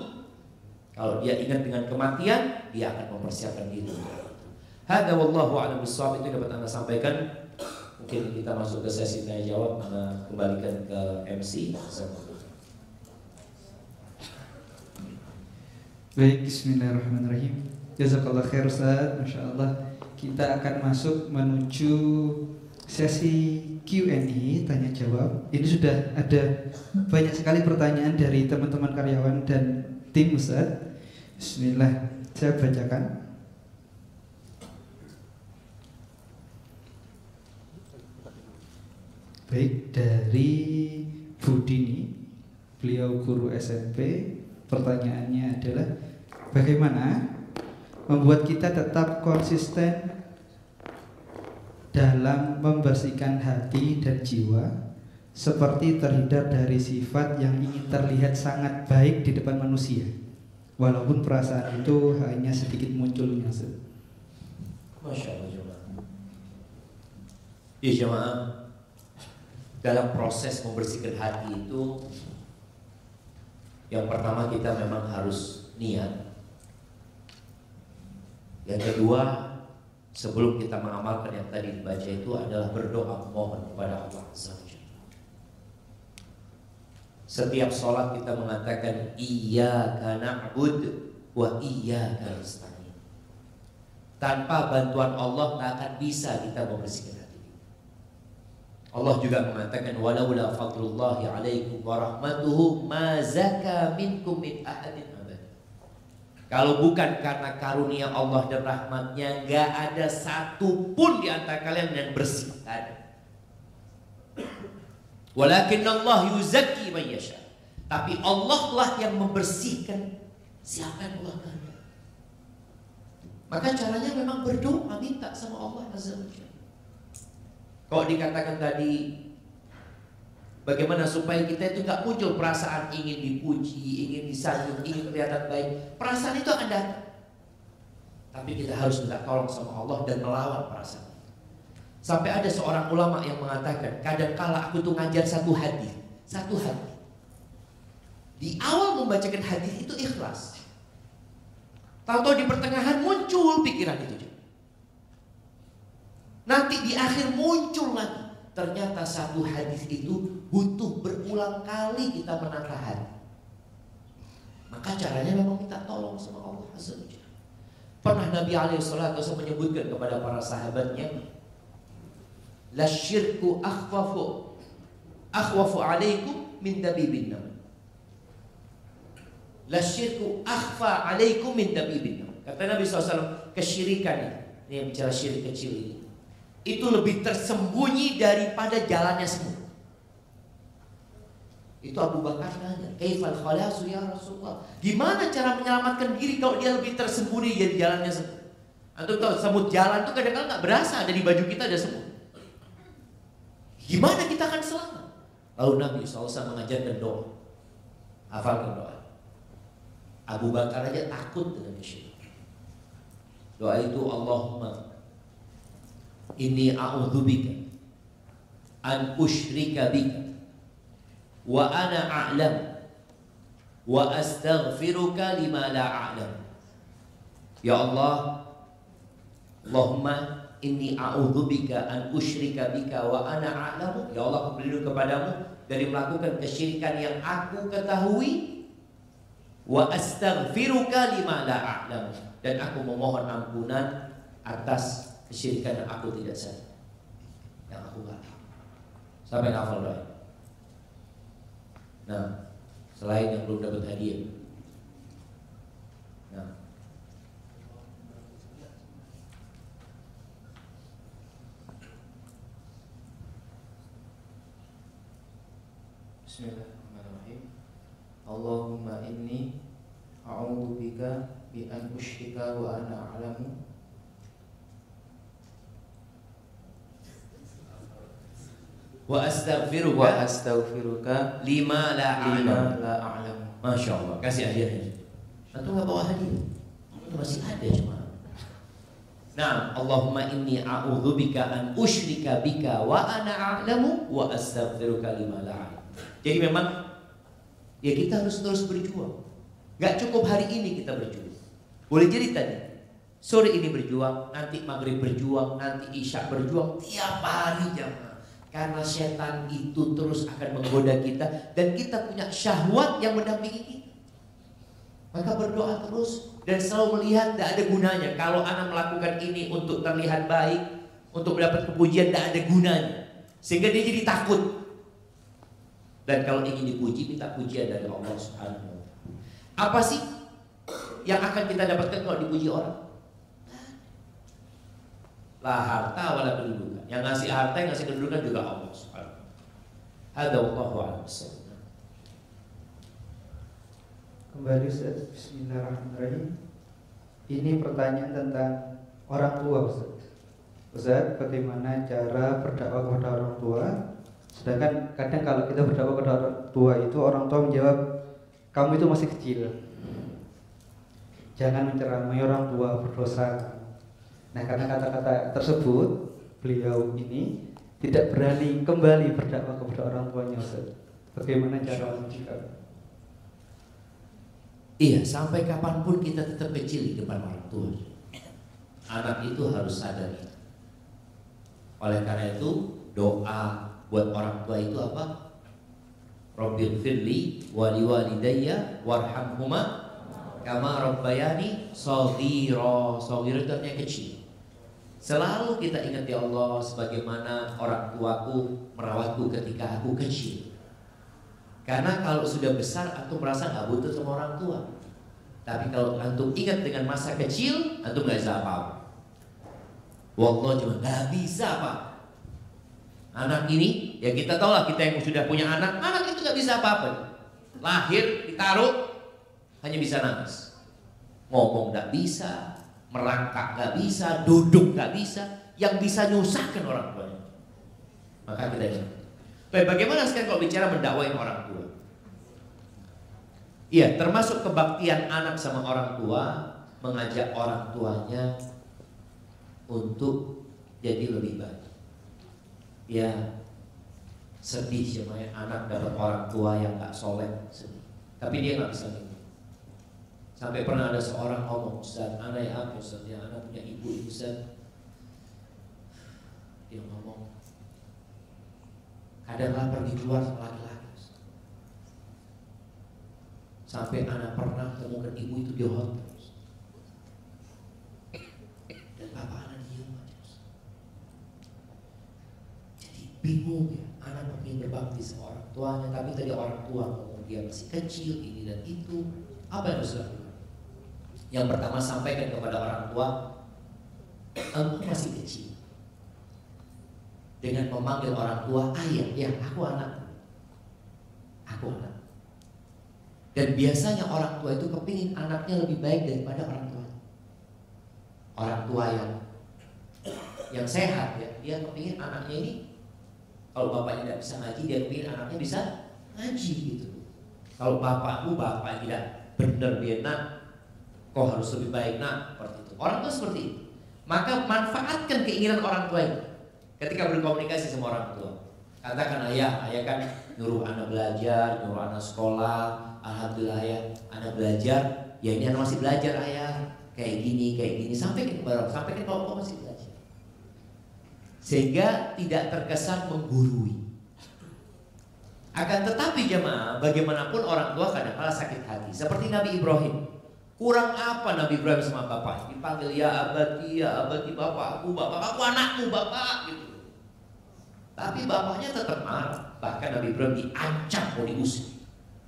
Kalau dia ingat dengan kematian, dia akan mempersiapkan diri. Hada wallahu a'lam bishawab. Itu dapat Anda sampaikan. Mungkin kita masuk ke sesi tanya jawab. Anda kembalikan ke MC. Baik, bismillahirrahmanirrahim. Jazakallah khair Ustaz, Masya Allah. Kita akan masuk menuju sesi Q&A, tanya jawab. Ini sudah ada banyak sekali pertanyaan dari teman-teman karyawan dan tim Ustaz. Bismillah, saya bacakan. Baik, dari Bu Dini, beliau guru SMP. Pertanyaannya adalah, bagaimana membuat kita tetap konsisten dalam membersihkan hati dan jiwa, seperti terhindar dari sifat yang ingin terlihat sangat baik di depan manusia, walaupun perasaan itu hanya sedikit munculnya. Masya Allah jemaah. Ya jemaah, dalam proses membersihkan hati itu, yang pertama kita memang harus niat. Yang kedua, sebelum kita mengamalkan yang tadi dibaca itu adalah berdoa, mohon kepada Allah Azza wa Jalla. Setiap sholat kita mengatakan iyyaka na'bud wa iyyaka nasta'in. Tanpa bantuan Allah tak akan bisa kita membersihkan hati. Allah juga mengatakan walaula fadlullahi 'alaikum wa rahmatuhu ma zaka minkum min ahadin. Kalau bukan karena karunia Allah dan rahmatnya, gak ada satu pun di antara kalian yang bersih. Walakin Allah yuzakki man yasha. Tapi Allah lah yang membersihkan siapa yang Allah kehendaki. Maka caranya memang berdoa, minta sama Allah Azza wa Jalla. Kalau dikatakan tadi, bagaimana supaya kita itu nggak muncul perasaan ingin dipuji, ingin disanjung, ingin kelihatan baik. Perasaan itu akan datang, tapi kita harus minta tolong sama Allah dan melawan perasaan. Sampai ada seorang ulama yang mengatakan, kadang kala aku tuh ngajar satu hadis, Di awal membacakan hadis itu ikhlas. Tahu-tahu di pertengahan muncul pikiran itu. Nanti di akhir muncul lagi. Ternyata satu hadis itu butuh berulang kali kita menata hati. Maka caranya memang minta tolong sama Allah Azza wa Jalla. Pernah Nabi SAW menyebutkan kepada para sahabatnya, la syirku akhwafu alaikum min dabibin nam. La syirku akhfa alaikum min dabibin nam. Kata Nabi SAW, kesyirikan ini yang bicara syirik kecil ini, itu lebih tersembunyi daripada jalannya semut. Itu Abu Bakar nanya, kaifal khalasu ya Rasulullah? Gimana cara menyelamatkan diri kalau dia lebih tersembunyi dari jalannya semut? Antum tahu semut jalan itu kadang-kadang nggak berasa ada di baju kita ada semut. Gimana kita akan selamat? Lalu Nabi SAW mengajarkan doa. Hafalkan doa. Abu Bakar aja takut dengan kesyirikan. Doa itu, Allahumma inni a'udzubika an usyrika bika wa ana a'lam wa astaghfiruka lima la a'lam. Ya Allah, Allahumma inni a'udzubika an usyrika bika wa ana a'lam. Ya Allah, aku berlindung kepadamu dari melakukan kesyirikan yang aku ketahui, wa astaghfiruka lima la a'lam, dan aku memohon ampunan atas kesyirikan yang aku tidak sadar, yang aku nggak tahu. Sampai hafal doa. Nah, selain yang belum dapat hadiah, nah, Bismillahirrahmanirrahim. Allahumma inni a'udzubika bi an usyrika wa ana a'lamu wa astaghfiruka lima la a'lam. Masya Allah, kasih hadiahnya. Atau nggak bawa hadiah? Itu masih ada cuma. Nah, Allahumma inni a'udzubika an usyrika bika wa ana a'lamu wa astaghfiruka lima la a'lam. Jadi memang ya kita harus terus berjuang. Gak cukup hari ini kita berjuang. Boleh jadi tadi sore ini berjuang, nanti maghrib berjuang, nanti isya berjuang, tiap hari jamaah. Karena setan itu terus akan menggoda kita, dan kita punya syahwat yang mendampingi kita. Maka berdoa terus dan selalu melihat tidak ada gunanya. Kalau anak melakukan ini untuk terlihat baik, untuk mendapat kepujian, tidak ada gunanya. Sehingga dia jadi takut. Dan kalau ingin dipuji, minta pujian dari Allah Subhanahu wa Ta'ala. Apa sih yang akan kita dapatkan kalau dipuji orang? La harta wala kedudukan. Yang ngasih harta, yang ngasih kedudukan juga Allah Subhanahu wa Ta'ala. Hadza wallahu a'lam. Kembali Ustaz, bismillahirrahmanirrahim. Ini pertanyaan tentang orang tua Ustaz. Ustaz, bagaimana cara berdakwah kepada orang tua? Sedangkan kadang kalau kita berdakwah kepada orang tua itu, orang tua menjawab, kamu itu masih kecil, jangan menceramai orang tua, berdosa. Nah, karena kata-kata tersebut, beliau ini tidak berani kembali berdakwah kepada orang tuanya Ustaz. Bagaimana cara menjawab? Iya, sampai kapanpun kita tetap kecil di depan orang tua. Anak itu harus sadar itu. Oleh karena itu, doa buat orang tua itu apa? Rabbighfirli wa liwalidayya warhamhuma kama rabbayani shaghira. Shaghira itu artinya kecil. Selalu kita ingat ya Allah, sebagaimana orang tuaku merawatku ketika aku kecil. Karena kalau sudah besar, antum merasa gak butuh sama orang tua. Tapi kalau antum ingat dengan masa kecil, antum gak bisa apa-apa. Wallah cuma gak bisa Pak. Anak ini, ya kita tahu lah, kita yang sudah punya anak, anak itu gak bisa apa-apa. Lahir, ditaruh, hanya bisa nangis. Ngomong gak bisa, merangkak gak bisa, duduk gak bisa. Yang bisa nyusahkan orang tuanya. Maka kita ingat. Baik, bagaimana sekarang kalau bicara mendakwain orang tua? Iya, termasuk kebaktian anak sama orang tua, mengajak orang tuanya untuk jadi lebih baik. Ya, sedih semuanya anak dapat orang tua yang gak soleh, sedih. tapi dia nggak bisa minum. Sampai pernah ada seorang ngomong, Ustaz, anak ya apa Ustaz, ya anak punya ibu Ustaz. Dia ngomong, kadang pergi keluar sama laki-laki. Sampai anak pernah temukan ibu itu di hotel. Dan bapak anak diam aja. Jadi bingung ya, anak ingin berbakti sama orang tuanya, tapi tadi orang tua ngomong dia masih kecil ini dan itu. Apa yang harus dilakukan? Yang pertama, sampaikan kepada orang tua, engkau masih kecil. Dengan memanggil orang tua ayah, ya aku anak. Aku anak. Dan biasanya orang tua itu kepingin anaknya lebih baik daripada orang tua. Orang tua yang sehat ya, dia kepingin anaknya ini, kalau bapaknya tidak bisa ngaji, dia kepingin anaknya bisa ngaji gitu. Kalau bapak tidak benar, dia nak, kau harus lebih baik nak, seperti itu. Orang tua seperti itu. Maka manfaatkan keinginan orang tua itu ketika berkomunikasi sama orang tua. Katakan ayah kan nyuruh anak belajar, nyuruh anak sekolah. Alhamdulillah ya, anak belajar. Ya ini anak masih belajar ayah. Kayak gini. Sampaikan kalau kau masih belajar. Sehingga tidak terkesan menggurui. Akan tetapi jemaah, bagaimanapun orang tua kadang-kala sakit hati. Seperti Nabi Ibrahim. Kurang apa Nabi Ibrahim sama bapaknya? Dipanggil ya abadi bapakku anakmu bapak gitu. Tapi bapaknya tetap marah. Bahkan Nabi Ibrahim diancam mau diusir.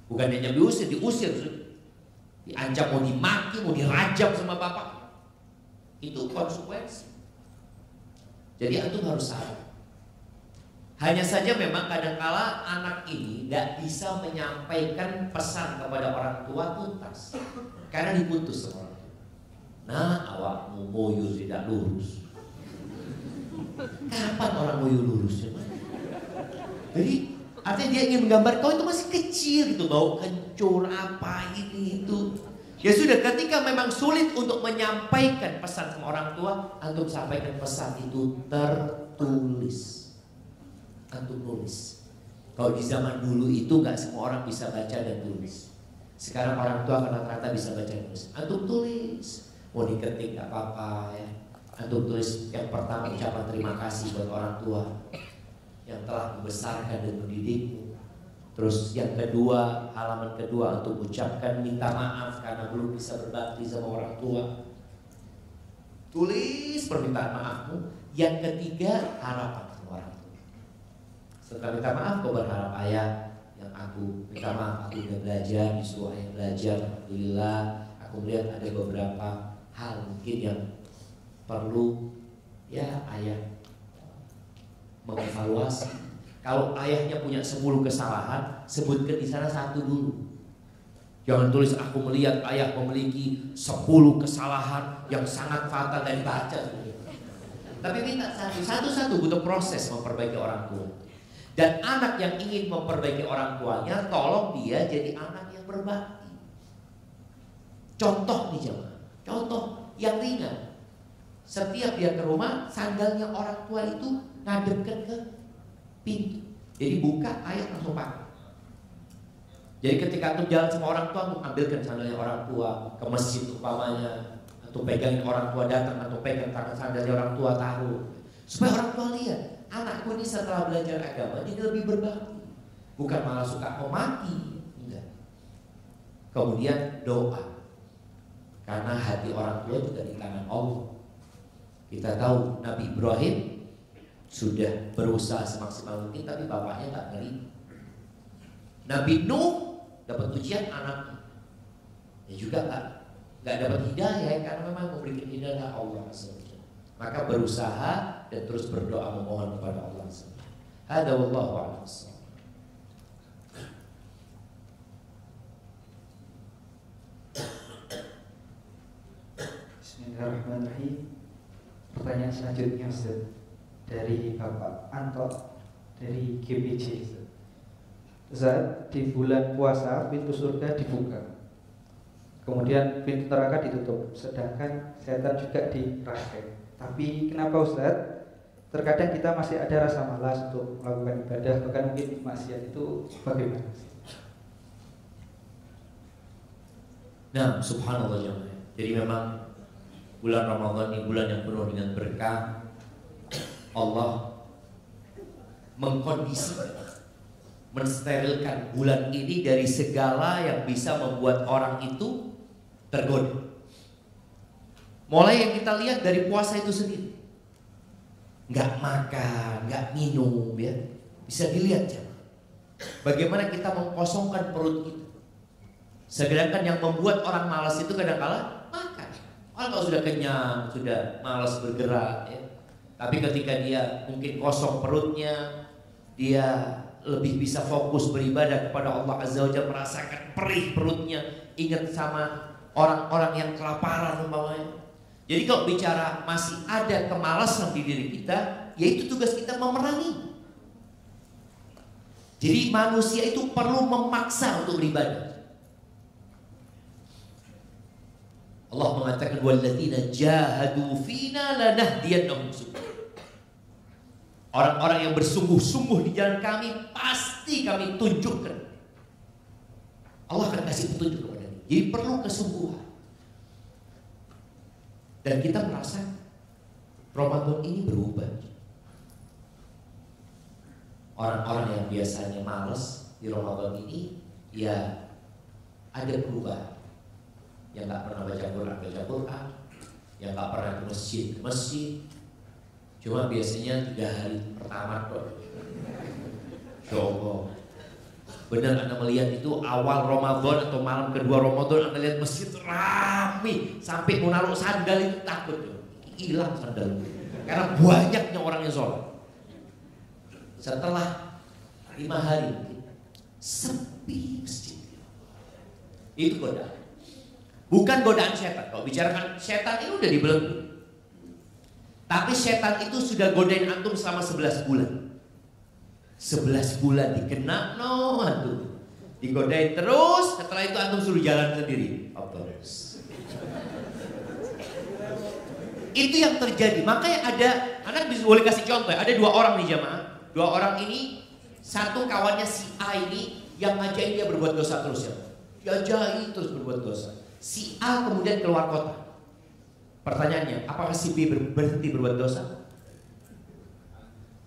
Bukan hanya diusir. Diancam mau dimaki, mau dirajam sama bapak. Itu konsekuensi. Jadi antum harus sadar. Hanya saja memang kadangkala anak ini tidak bisa menyampaikan pesan kepada orang tua tuntas. Karena diputus sama orang tua. Nah, awakmu moyo tidak lurus. Kapan orang moyo lurus? Jadi artinya dia ingin menggambar kau itu masih kecil gitu, bau kencur apa ini itu. Ya sudah, ketika memang sulit untuk menyampaikan pesan sama orang tua, antum sampaikan pesan itu tertulis. Antum nulis. Kalau di zaman dulu itu nggak semua orang bisa baca dan tulis. Sekarang orang tua rata-rata bisa baca dan tulis. Antum tulis. Mau diketik nggak apa-apa ya. Antum tulis yang pertama ucapan terima kasih buat orang tua yang telah membesarkan dan mendidikmu. Terus yang kedua, halaman kedua untuk ucapkan minta maaf karena belum bisa berbakti sama orang tua. Tulis permintaan maafmu. Yang ketiga, harapan sama orang tua. Setelah minta maaf, kau berharap ayah yang aku minta maaf, aku udah belajar, disuruh ayah belajar, alhamdulillah. Aku melihat ada beberapa hal mungkin yang perlu ya ayah mengevaluasi. Kalau ayahnya punya 10 kesalahan, sebutkan di sana 1 dulu. Jangan tulis aku melihat ayah memiliki 10 kesalahan yang sangat fatal dan baca. Tapi minta satu-satu, butuh proses memperbaiki orang tua. Dan anak yang ingin memperbaiki orang tuanya, tolong dia jadi anak yang berbakti. Contoh nih jemaah, contoh yang ringan. Setiap dia ke rumah, sandalnya orang tua itu ngadepkan ke pintu. Jadi buka, ayah langsung pakai. Jadi ketika antum jalan sama orang tua, antum ambilkan sandalnya orang tua ke masjid umpamanya, antum pegangin orang tua datang, antum pegang tangan sandalnya orang tua taruh. Supaya orang tua lihat, anakku ini setelah belajar agama dia lebih berbakti. Bukan malah suka memaki. Enggak. Kemudian doa. Karena hati orang tua juga di tangan Allah. Kita tahu Nabi Ibrahim sudah berusaha semaksimal mungkin, tapi bapaknya tak nerima. Nabi Nuh dapat ujian anaknya, dia juga nggak dapat hidayah karena memang memberikan hidayah Allah SWT. Maka berusaha dan terus berdoa memohon kepada Allah SWT. Hada wallahu a'lam. Bismillahirrahmanirrahim. Pertanyaan selanjutnya Ustaz, dari Bapak Anto dari GPJ. Ustaz, di bulan puasa pintu surga dibuka, kemudian pintu neraka ditutup, sedangkan setan juga dirangkai. Tapi kenapa Ustaz? Terkadang kita masih ada rasa malas untuk melakukan ibadah, bahkan mungkin maksiat, itu bagaimana? Nah, subhanallah jemaah. Jadi memang bulan Ramadan ini bulan yang penuh dengan berkah. Allah mengkondisikan, mensterilkan bulan ini dari segala yang bisa membuat orang itu tergoda. Mulai yang kita lihat dari puasa itu sendiri, nggak makan, nggak minum, ya bisa dilihat ya. Bagaimana kita mengkosongkan perut kita. Sedangkan yang membuat orang malas itu kadang-kala makan. Orang kalau sudah kenyang, sudah malas bergerak, ya. Tapi ketika dia mungkin kosong perutnya, dia lebih bisa fokus beribadah kepada Allah Azza wa Jalla, merasakan perih perutnya, ingat sama orang-orang yang kelaparan umpamanya. Jadi kalau bicara masih ada kemalasan di diri kita, yaitu tugas kita memerangi. Jadi manusia itu perlu memaksa untuk beribadah. Allah mengatakan walladzina jahadu fina lanahdiyannahum subulana. Orang-orang yang bersungguh-sungguh di jalan kami pasti kami tunjukkan. Allah akan kasih petunjuk kepada kita. Jadi perlu kesungguhan. Dan kita merasa Ramadan ini berubah. Orang-orang yang biasanya malas di Ramadan ini, ya ada perubahan. Yang nggak pernah baca Quran, yang nggak pernah ke masjid. Cuma biasanya 3 hari pertama kok. Coba. Benar Anda melihat itu awal Ramadan atau malam kedua Ramadan, Anda lihat masjid rame sampai mau naruh sandal itu takut, hilang sandal. Karena banyaknya orang yang sholat. Setelah 5 hari sepi masjid. Itu godaan. Bukan godaan setan. Kalau bicarakan setan ini udah dibelenggu. Tapi setan itu sudah godain antum selama 11 bulan. 11 bulan dikena antum. Digodain terus, setelah itu antum suruh jalan sendiri. Terus. Itu yang terjadi. Makanya ada, Anda boleh kasih contoh ya. Ada 2 orang nih jamaah. 2 orang ini, satu kawannya si A ini yang ngajain dia berbuat dosa terus ya. Diajain terus berbuat dosa. Si A kemudian keluar kota. Pertanyaannya, apakah si B berhenti berbuat dosa?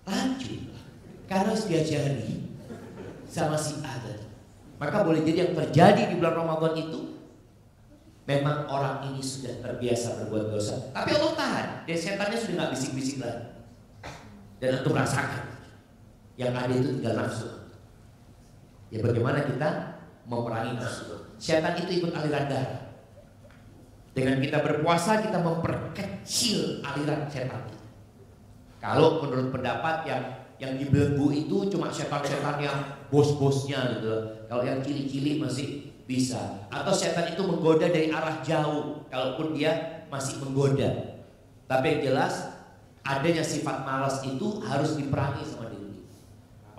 Lanjut. Karena harus diajari sama si A tadi. Maka boleh jadi yang terjadi di bulan Ramadan itu, memang orang ini sudah terbiasa berbuat dosa. Tapi Allah tahan. Dan setannya sudah gak bisik-bisik lagi. Dan untuk merasakan yang ada itu tinggal nafsu. Ya bagaimana kita memerangi nafsu. Setan itu ikut aliran darah. Dengan kita berpuasa kita memperkecil aliran setan kita. Kalau menurut pendapat yang dibelenggu itu cuma setan-setan yang bos-bosnya gitu. Kalau yang cili-cili masih bisa. Atau setan itu menggoda dari arah jauh, kalaupun dia masih menggoda. Tapi yang jelas adanya sifat malas itu harus diperangi sama diri.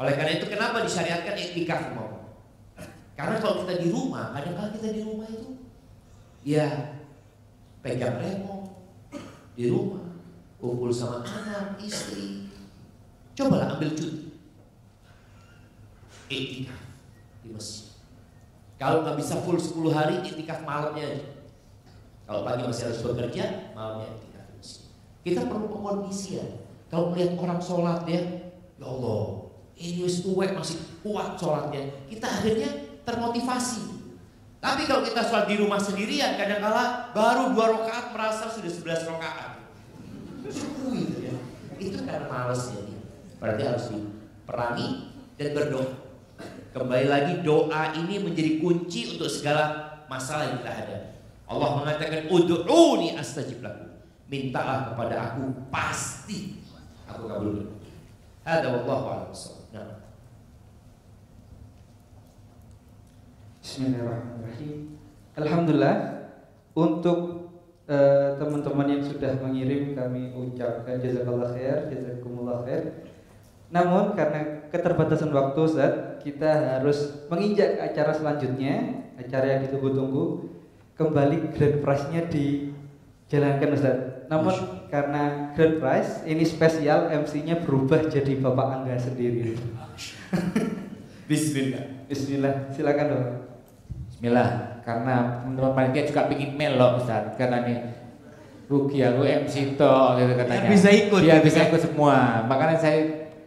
Oleh karena itu kenapa disyariatkan iktikaf mau? Karena kalau kita di rumah, kadang-kadang kita di rumah itu ya pegang remote di rumah, kumpul sama anak, istri. Cobalah ambil cuti, iktikaf di masjid. Kalau nggak bisa full 10 hari, iktikaf malamnya aja. Kalau pagi masih harus bekerja, malamnya iktikaf di masjid. Kita perlu pengkondisian. Kalau melihat orang sholat ya Allah, ini wis tuwek masih kuat sholatnya, kita akhirnya termotivasi. Tapi kalau kita sholat di rumah sendirian, kadang-kala baru 2 rakaat merasa sudah 11 rakaat. Gitu ya. Itu karena malas jadi. Berarti harus diperangi dan berdoa. Kembali lagi doa ini menjadi kunci untuk segala masalah yang kita hadapi. Allah mengatakan ud'uni astajib lakum. Mintalah kepada aku, pasti aku kabulkan. Hada wallahu a'lam. Bismillahirrahmanirrahim. Alhamdulillah untuk teman-teman yang sudah mengirim kami ucapkan jazakallah khair, jazakumullah khair. Namun karena keterbatasan waktu Ustaz, kita harus menginjak acara selanjutnya, acara yang ditunggu-tunggu. Kembali grand prize-nya dijalankan Ustaz. Namun karena grand prize ini spesial, MC-nya berubah jadi Bapak Angga sendiri. Bismillah. Bismillah, silakan Bapak. Bismillah. karena teman panitia juga pingin melok Ustaz, karena nih rugi aku MC toh gitu katanya. Biar bisa ikut. Biar bisa ikut semua. Makanya saya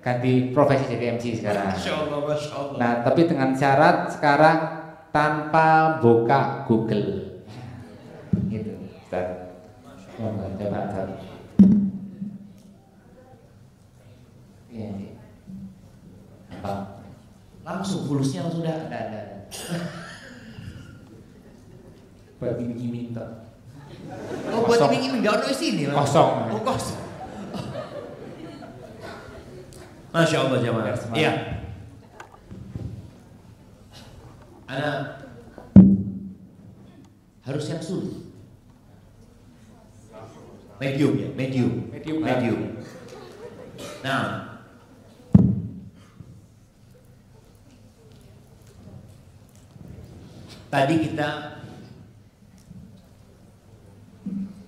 ganti profesi jadi MC sekarang. Masya Allah. Nah, tapi dengan syarat sekarang tanpa buka Google. Gitu, Ustaz. Coba Ustaz. Iya. Apa? Langsung fulusnya langsung ada. Buat iming-iming toh. Oh, buat iming-iming enggak ono sini. Kosong. Oh, kosong. Masya Allah jamaah. Iya. Anak harus yang sulit. Medium ya, medium. Nah, tadi kita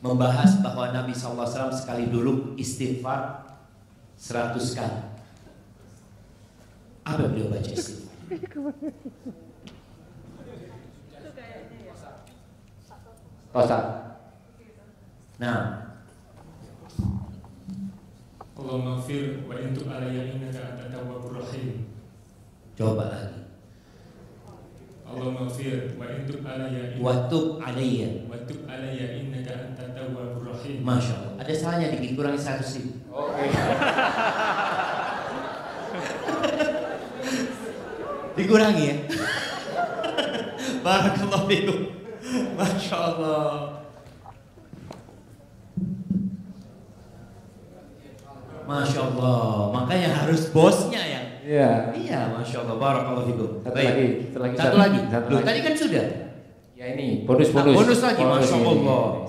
membahas bahwa Nabi SAW sekali dulu istighfar 100 kali. Apa yang beliau baca istighfar? Rosa. Nah, Allahumma ighfir wa in tub alayya innaka antat tawwabur rahim. coba lagi. Allahumma ighfir wa in tub alayya Wa tub alayya innaka antat tawwabur rahim. Masya Allah. Ada salahnya dikit, kurangi 100 ribu. Oke. Dikurangi ya. Barakallahu fikum. Masya Allah. Masya Allah. Makanya harus bosnya yang. Iya. Iya, Masya Allah. Barakallahu fikum. Satu lagi. Loh, tadi kan sudah. Ya ini bonus. Bonus lagi. Masya ini. Allah.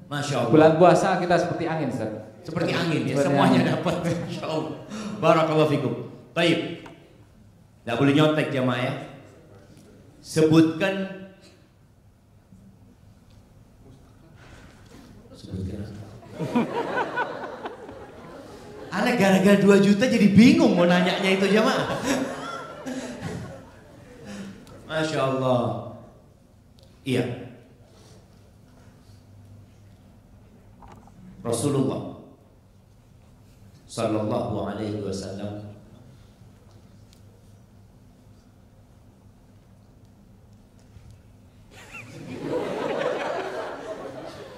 Masya Allah. Bulan puasa kita seperti angin, Ustaz. Seperti angin ya, Seperti semuanya angin. dapat. Masya Allah. Barakallahu fikum. Baik. Tidak boleh nyontek jamaah ya. Sebutkan Anak gara-gara 2 juta jadi bingung mau nanyanya itu jamaah. Masya Allah. Iya. Rasulullah Sallallahu alaihi wasallam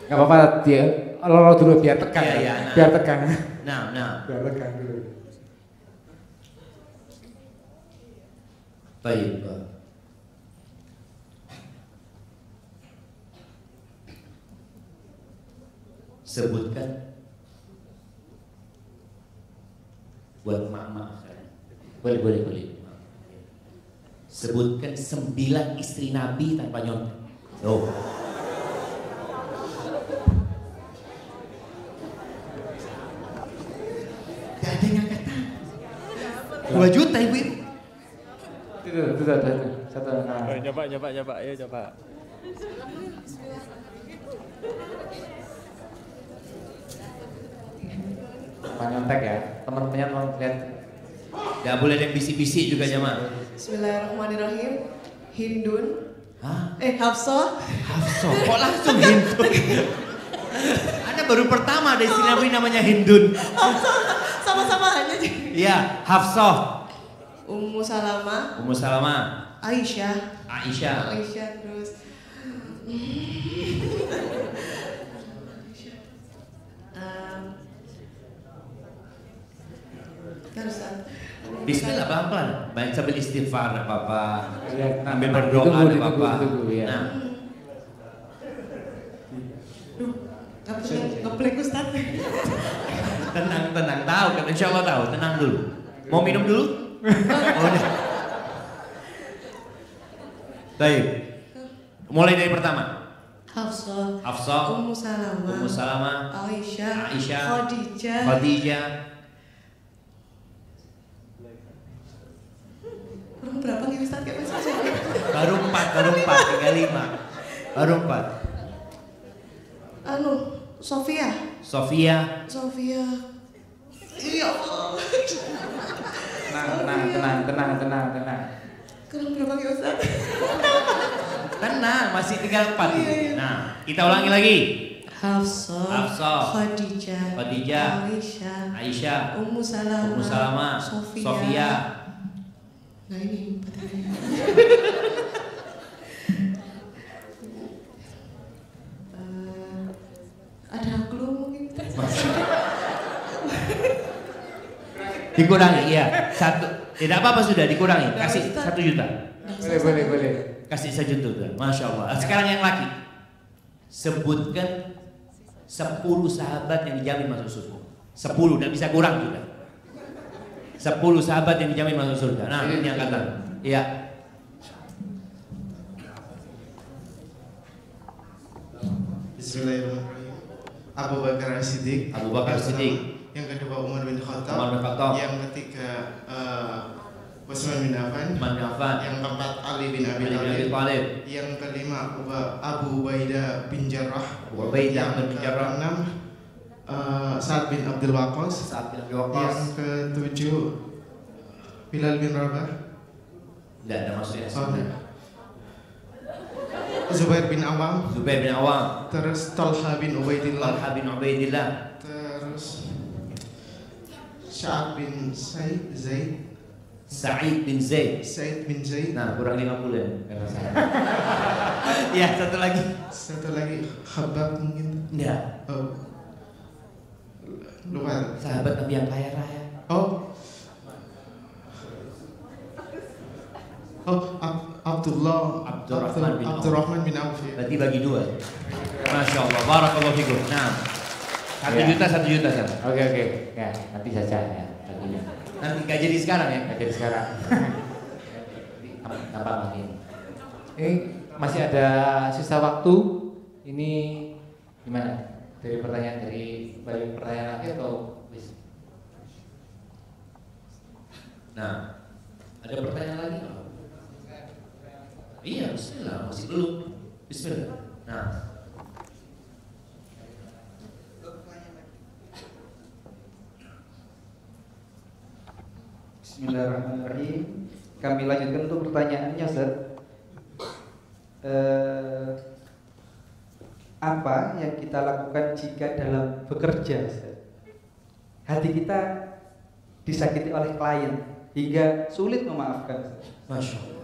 Gak apa-apa dia. Lo dulu biar tekan. Iya, nah. Biar tekan. Nah. Biar tekan dulu. Baik. Sebutkan buat mama. Boleh. Sebutkan 9 istri Nabi tanpa nyontek. Oh. Gak ada yang angkat tangan. 2 juta ibu. Itu satu. Nah. Coba, ayo coba. Nyontek ya, teman-temannya mau lihat. Gak boleh ada yang bisik-bisik juga jamaah. Bismillahirrahmanirrahim. Hindun. Hah? Hafsah. Kok langsung Hindun? Anda baru pertama ada istri Nabi namanya Hindun. Hafsah. Sama-sama aja. Iya, Hafsah. Ummu Salamah. Aisyah. Terus. Bismillah pelan-pelan. Baik sambil istighfar enggak apa-apa. Sambil Nah, berdoa enggak apa-apa. Ya. Nah. Ngeplek Ustaz. Tenang, tahu kan insyaallah tahu, tenang dulu. Mau minum dulu? Oh, udah. Baik. Mulai dari pertama. Hafsah, Ummu Salamah, Aisyah, Khadijah. Berapa nih Ustaz kayak masih? Baru 4, tinggal 5. Baru 4. Sofia. Iya Allah. Tenang. Kurang berapa nih Ustaz? Tenang, masih tinggal 4. Nah, kita ulangi lagi. Hafsah, Khadijah, Aisyah, Ummu Salamah, Sofia. Nah ini ada clue mungkin? Dikurangi, iya. 1. Tidak apa-apa sudah dikurangi. Kasih 1 juta. Boleh. Kasih 1 juta. Masya Allah. Sekarang yang laki. Sebutkan 10 sahabat yang dijamin masuk surga. 10, dan bisa kurang juga. 10 sahabat yang dijamin masuk surga. Nah, ini angkatan. Iya. Bismillahirrahmanirrahim. Abu Bakar As-Siddiq. Yang kedua Umar bin Khattab. Yang ketiga Utsman bin Affan. Yang keempat Ali bin Abi Thalib. Yang kelima Abu Ubaidah bin Jarrah. Yang keenam Sa'ad bin Abdul Waqqas. Yang ketujuh Bilal bin Rabah. Tidak ada maksudnya. Zubair bin Awam. Terus Talha bin Ubaidillah. Terus Sa'ad bin Sa'id bin Zaid. Nah, kurang 50 ya. Ya, satu lagi. Khabbab mungkin. Enggak. Lupa. Sahabat Nabi yang kaya raya. Abdurrahman bin Auf. Berarti bagi 2. Masya Allah. Barakallahu fikum. Nah, 1 juta. Oke. Ya, nanti saja ya. Nanti gak jadi sekarang ya? Gak jadi sekarang. Apa lagi? Masih ada sisa waktu. Ini gimana? Dari pertanyaan lagi atau bis? Nah, ada pertanyaan lagi? Iya, bismillah, masih belum. Bismillah. Nah. Bismillahirrahmanirrahim. Kami lanjutkan untuk pertanyaannya, Ustaz. Apa yang kita lakukan jika dalam bekerja, Ustaz, hati kita disakiti oleh klien hingga sulit memaafkan, Ustaz? Masya Allah.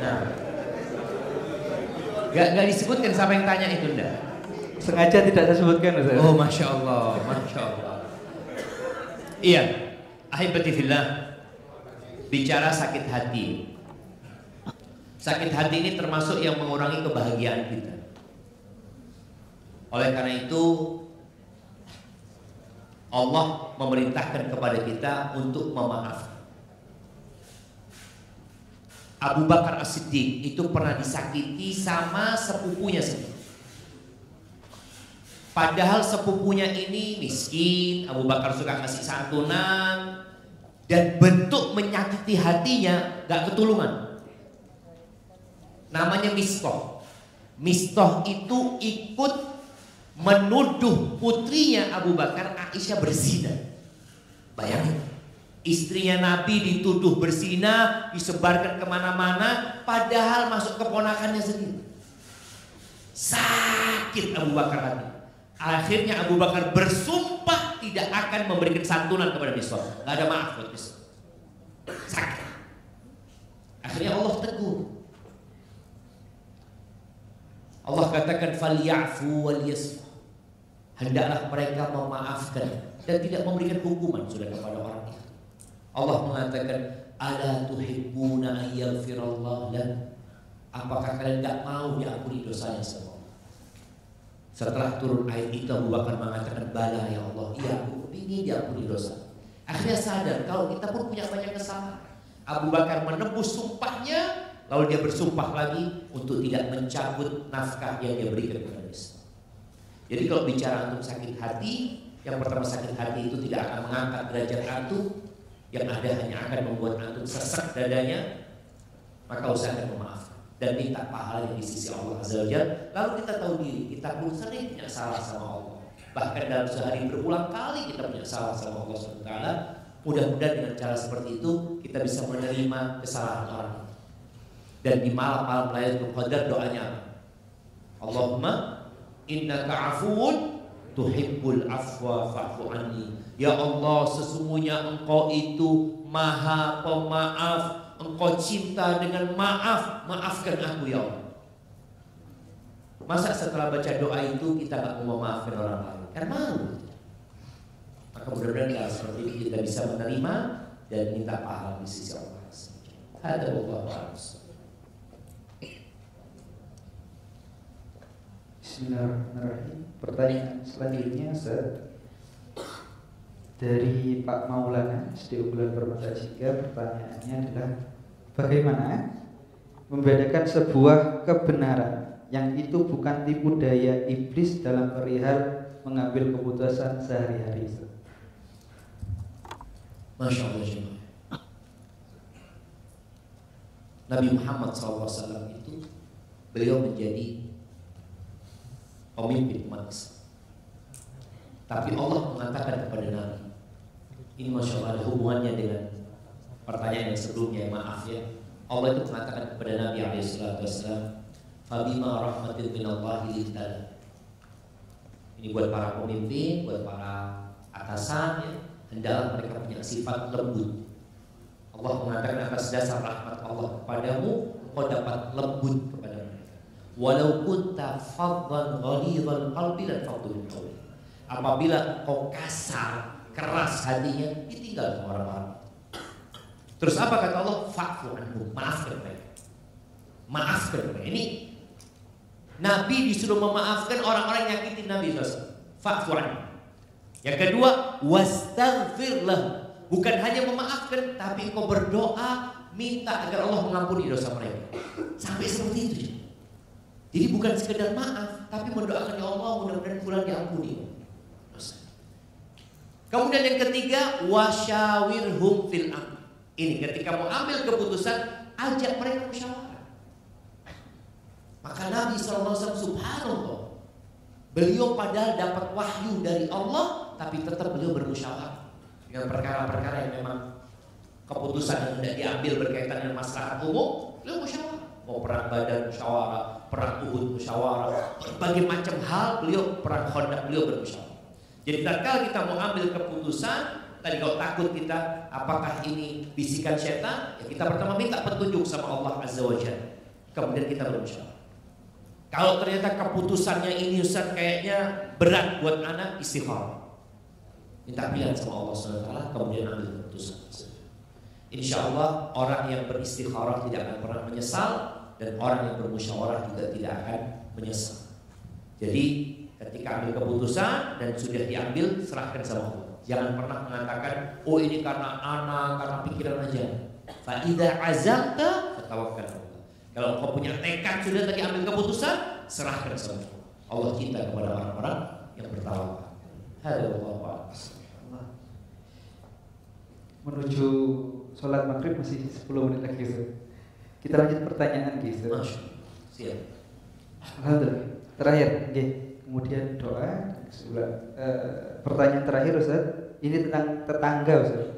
Nah, gak disebutkan siapa yang tanya itu, enggak? Sengaja tidak saya sebutkan, Ustaz. Oh, Masya Allah. Iya, ahibati fillah, bicara sakit hati. Sakit hati ini termasuk yang mengurangi kebahagiaan kita. Oleh karena itu, Allah memerintahkan kepada kita untuk memaafkan. Abu Bakar As-Siddiq itu pernah disakiti sama sepupunya sendiri. Padahal sepupunya ini miskin, Abu Bakar suka ngasih santunan, dan bentuk menyakiti hatinya gak ketulungan. Namanya Mistoh. Mistoh itu ikut menuduh putrinya Abu Bakar, Aisyah, berzina. Bayangin, istrinya Nabi dituduh berzina, disebarkan kemana-mana, padahal masuk keponakannya sendiri. Sakit Abu Bakar hati. Akhirnya Abu Bakar bersumpah tidak akan memberikan santunan kepada Mistoh. Gak ada maaf buat Mistoh. Sakit. Akhirnya Allah tegur. Allah katakan falyafu wal yasfu. Hendaklah mereka memaafkan dan tidak memberikan hukuman sudah kepada orang itu. Allah mengatakan ala tuhibbuna an yaghfirallahu lan. Apakah kalian tidak mau diampuni dosanya semua? Setelah turun ayat itu, Abu Bakar mengatakan bala ya Allah, iya aku ingin diampuni dosa. Akhirnya sadar kalau kita pun punya banyak kesalahan. Abu Bakar menembus sumpahnya, lalu dia bersumpah lagi untuk tidak mencabut nafkah yang dia berikan kepada Islam. Jadi kalau bicara antum sakit hati, yang pertama sakit hati itu tidak akan mengangkat derajat antum, yang ada hanya akan membuat antum sesak dadanya. Maka usahakan memaafkan dan minta pahala di sisi Allah Azza wa Jalla. Lalu kita tahu diri, kita pun sering punya salah sama Allah. Bahkan dalam sehari berulang kali kita punya salah sama Allah SWT. Mudah-mudahan dengan cara seperti itu kita bisa menerima kesalahan orang. Dan di malam-malam Lailatul Qadar doanya apa? Allahumma innaka afuun tuhibbul afwa fa'fu anni. Ya Allah, sesungguhnya Engkau itu Maha Pemaaf, Engkau cinta dengan maaf, maafkan aku ya Allah. Masa setelah baca doa itu kita gak mau memaafkan orang lain? Kan malu. Maka mudah-mudahan kalau seperti ini kita bisa menerima dan minta pahala di sisi Allah. Ada Allah. Bismillahirrahmanirrahim. Pertanyaan selanjutnya dari Pak Maulana SD Unggulan Permata Jika. Pertanyaannya adalah bagaimana membedakan sebuah kebenaran yang itu bukan tipu daya iblis dalam perihal mengambil keputusan sehari-hari? Masya Allah. Nabi Muhammad SAW itu beliau menjadi pemimpin umat Islam. Tapi Allah mengatakan kepada Nabi, ini Masya Allah ada hubungannya dengan pertanyaan yang sebelumnya, maaf ya. Allah itu mengatakan kepada Nabi SAW, Fabima rahmatin minallahi lintada. Ini buat para pemimpin, buat para atasan ya, hendaklah mereka punya sifat lembut. Allah mengatakan atas dasar rahmat Allah kepadamu, kau dapat lembut kepada mereka. Walau kunta faddan ghalidhal qalbi lan faddu min hawlik. Apabila kau kasar, keras hatinya, ditinggal orang-orang. Terus apa kata Allah? Fa'fu anhum, maafkan mereka. Maafkan mereka. Ini Nabi disuruh memaafkan orang-orang yang nyakitin Nabi SAW. Fa'fu anhum. Yang kedua, wastaghfir lahum. Bukan hanya memaafkan, tapi kau berdoa minta agar Allah mengampuni dosa mereka. Sampai seperti itu. Jadi bukan sekedar maaf, tapi mendoakan ya Allah mudah-mudahan fulan diampuni dosa. Kemudian yang ketiga, wasyawirhum fil amr. Ini ketika mau ambil keputusan, ajak mereka musyawarah. Maka Nabi SAW subhanallah, beliau padahal dapat wahyu dari Allah, tapi tetap beliau bermusyawarah dengan perkara-perkara yang memang keputusan yang hendak diambil berkaitan dengan maslahat umum, beliau musyawarah. Mau perang Badar musyawarah, perang Uhud musyawarah, berbagai macam hal beliau, perang Khandaq beliau bermusyawarah. Jadi tatkala kita mau ambil keputusan, tadi kalau takut kita apakah ini bisikan setan, ya kita pertama minta petunjuk sama Allah Azza wa Jalla. Kemudian kita bermusyawarah. Kalau ternyata keputusannya ini Ustaz kayaknya berat buat anak, istikharah. Minta pilihan sama Allah SWT, kemudian ambil keputusan. Insya Allah orang yang beristikharah tidak akan pernah menyesal, dan orang yang bermusyawarah juga tidak akan menyesal. Jadi ketika ambil keputusan dan sudah diambil, serahkan sama Allah. Jangan pernah mengatakan, oh ini karena anak, karena pikiran aja. Fa idza azamta fatawakkal Allah. Kalau kau punya tekad sudah tadi ambil keputusan, serahkan sama Allah. Allah cinta kepada orang-orang yang bertawakal. Alhamdulillah. Menuju sholat maghrib masih 10 menit lagi. Kita lanjut pertanyaan gitu. Siap. Alhamdulillah. Terakhir, kemudian doa. Pertanyaan terakhir Ustaz, ini tentang tetangga Ustaz.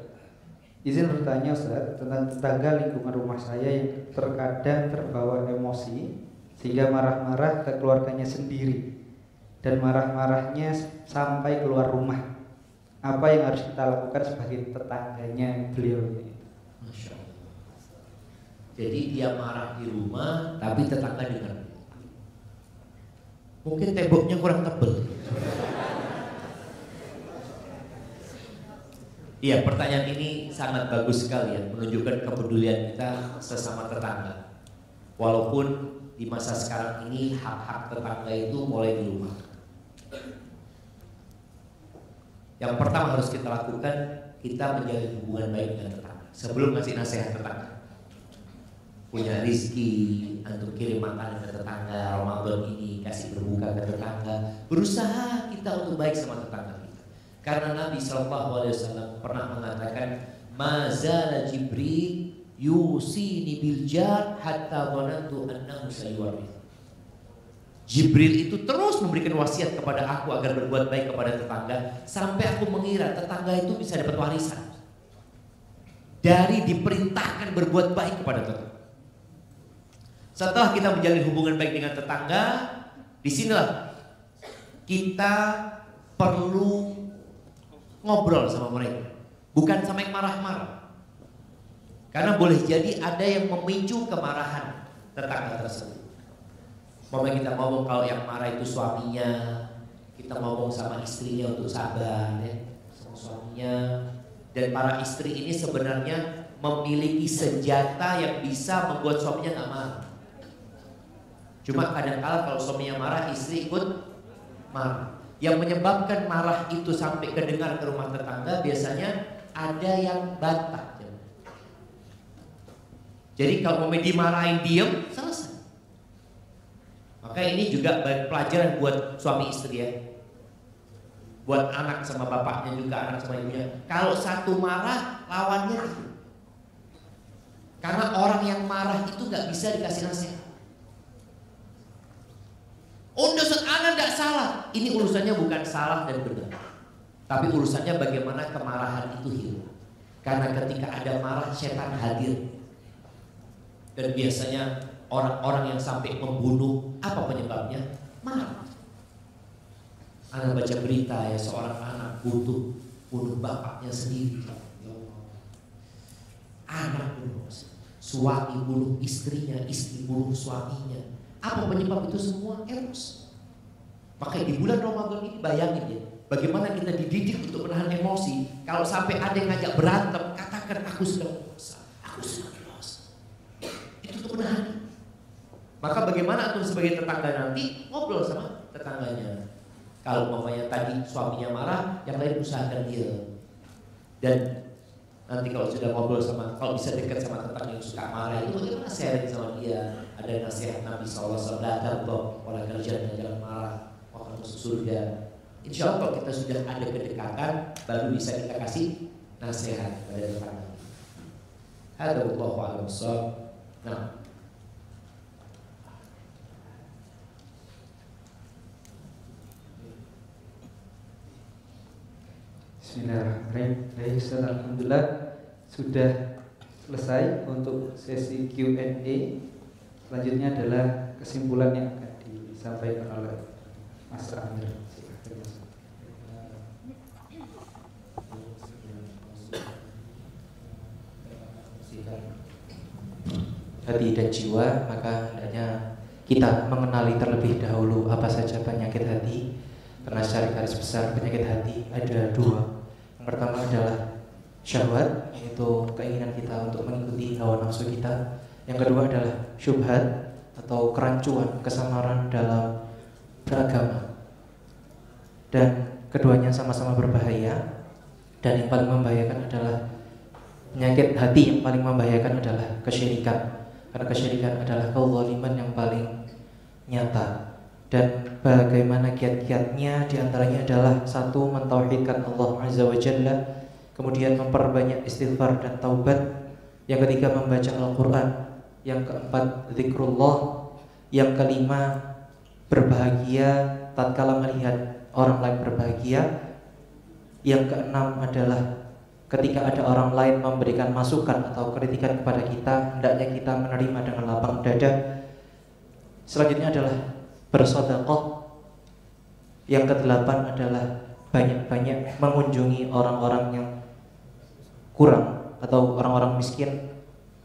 Izin bertanya Ustaz tentang tetangga lingkungan rumah saya yang terkadang terbawa emosi sehingga marah-marah ke keluarganya sendiri dan marah-marahnya sampai keluar rumah. Apa yang harus kita lakukan sebagai tetangganya beliau ini? Masya Allah. Jadi dia marah di rumah, tapi tetangga dengar. Mungkin temboknya kurang tebal. Iya, pertanyaan ini sangat bagus sekali ya, menunjukkan kepedulian kita sesama tetangga. Walaupun di masa sekarang ini hak-hak tetangga itu mulai di rumah. Yang pertama harus kita lakukan, kita menjalin hubungan baik dengan tetangga. Sebelum ngasih nasihat tetangga, punya rizki, antum kirim makanan ke tetangga, Ramadan ini kasih berbuka ke tetangga. Berusaha kita untuk baik sama tetangga kita. Karena Nabi SAW pernah mengatakan, mazala Jibril yusini bil jar hatta dhanantu annahu sayuwarith. Jibril itu terus memberikan wasiat kepada aku agar berbuat baik kepada tetangga, sampai aku mengira tetangga itu bisa dapat warisan dari diperintahkan berbuat baik kepada tetangga. Setelah kita menjalin hubungan baik dengan tetangga, disinilah kita perlu ngobrol sama mereka, bukan sama yang marah-marah. Karena boleh jadi ada yang memicu kemarahan tetangga tersebut. Mama kita ngomong kalau yang marah itu suaminya, kita ngomong sama istrinya untuk sabar ya, sama suaminya. Dan para istri ini sebenarnya memiliki senjata yang bisa membuat suaminya nggak marah. Cuma kadang-kala kalau suaminya marah, istri ikut marah. Yang menyebabkan marah itu sampai kedengar ke rumah tetangga biasanya ada yang bantah. Jadi kalau mau dimarahin diem, selesai. Maka ini juga pelajaran buat suami istri ya, buat anak sama bapaknya juga, anak sama ibunya. Kalau satu marah, lawannya itu. Karena orang yang marah itu gak bisa dikasih nasihat. Oh, Ustaz, ana gak salah. Ini urusannya bukan salah dan benar, tapi urusannya bagaimana kemarahan itu hilang. Karena ketika ada marah, setan hadir. Dan biasanya orang-orang yang sampai membunuh, apa penyebabnya? Marah. Anak baca berita ya, seorang anak bunuh bapaknya sendiri. Anak bunuh, suami bunuh istrinya, istri bunuh suaminya. Apa penyebab itu semua? Emosi. Makanya di bulan Ramadan ini bayangin ya, bagaimana kita dididik untuk menahan emosi. Kalau sampai ada yang ngajak berantem, katakan aku sedang puasa, aku sedang puasa. Itu untuk menahan. Maka bagaimana antum sebagai tetangga nanti ngobrol sama tetangganya. Kalau mamanya tadi suaminya marah, yang lain usahakan dia. Dan nanti kalau sudah ngobrol sama, kalau bisa dekat sama tetangga yang suka marah itu bagaimana sharing sama dia. Ada nasihat Nabi SAW, datang bahwa orang kerjanya jangan marah, orang masuk surga. Insya Allah kalau kita sudah ada kedekatan, baru bisa kita kasih nasihat pada tetangga. Hadza wallahu a'lam bishawab. Nah, Bismillahirrahmanirrahim. Baik, Ustaz, alhamdulillah sudah selesai untuk sesi Q&A. Selanjutnya adalah kesimpulan yang akan disampaikan oleh Mas Amir. Hati dan jiwa, maka hendaknya kita mengenali terlebih dahulu apa saja penyakit hati. Karena secara garis besar penyakit hati ada dua. Yang pertama adalah syahwat, yaitu keinginan kita untuk mengikuti hawa nafsu kita. Yang kedua adalah syubhat atau kerancuan, kesamaran dalam beragama. Dan keduanya sama-sama berbahaya. Dan yang paling membahayakan adalah penyakit hati yang paling membahayakan adalah kesyirikan. Karena kesyirikan adalah kezaliman yang paling nyata. Dan bagaimana kiat-kiatnya diantaranya adalah satu, mentauhidkan Allah Azza wa Jalla. Kemudian memperbanyak istighfar dan taubat. Yang ketiga membaca Al-Quran. Yang keempat zikrullah. Yang kelima berbahagia tatkala melihat orang lain berbahagia. Yang keenam adalah ketika ada orang lain memberikan masukan atau kritikan kepada kita, hendaknya kita menerima dengan lapang dada. Selanjutnya adalah bersedekah. Yang kedelapan adalah banyak-banyak mengunjungi orang-orang yang kurang atau orang-orang miskin.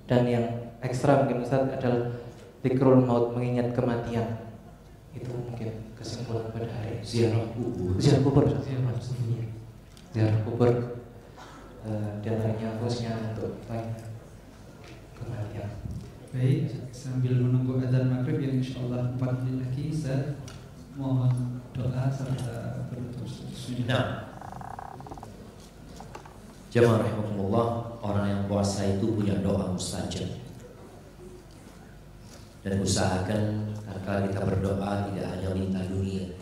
Dan yang ekstra mungkin Ustaz adalah zikrul maut, mengingat kematian. Itu mungkin kesimpulan pada hari ziarah kubur. Ziarah kubur. Ziarah kubur diantaranya khususnya untuk mengingat kematian. Baik, sambil menunggu adzan maghrib yang insyaallah 4 menit lagi, saya mohon doa serta penutup. Nah, jamaah rahimahullah, orang yang puasa itu punya doa mustajab. Dan usahakan kalau kita berdoa tidak hanya minta dunia,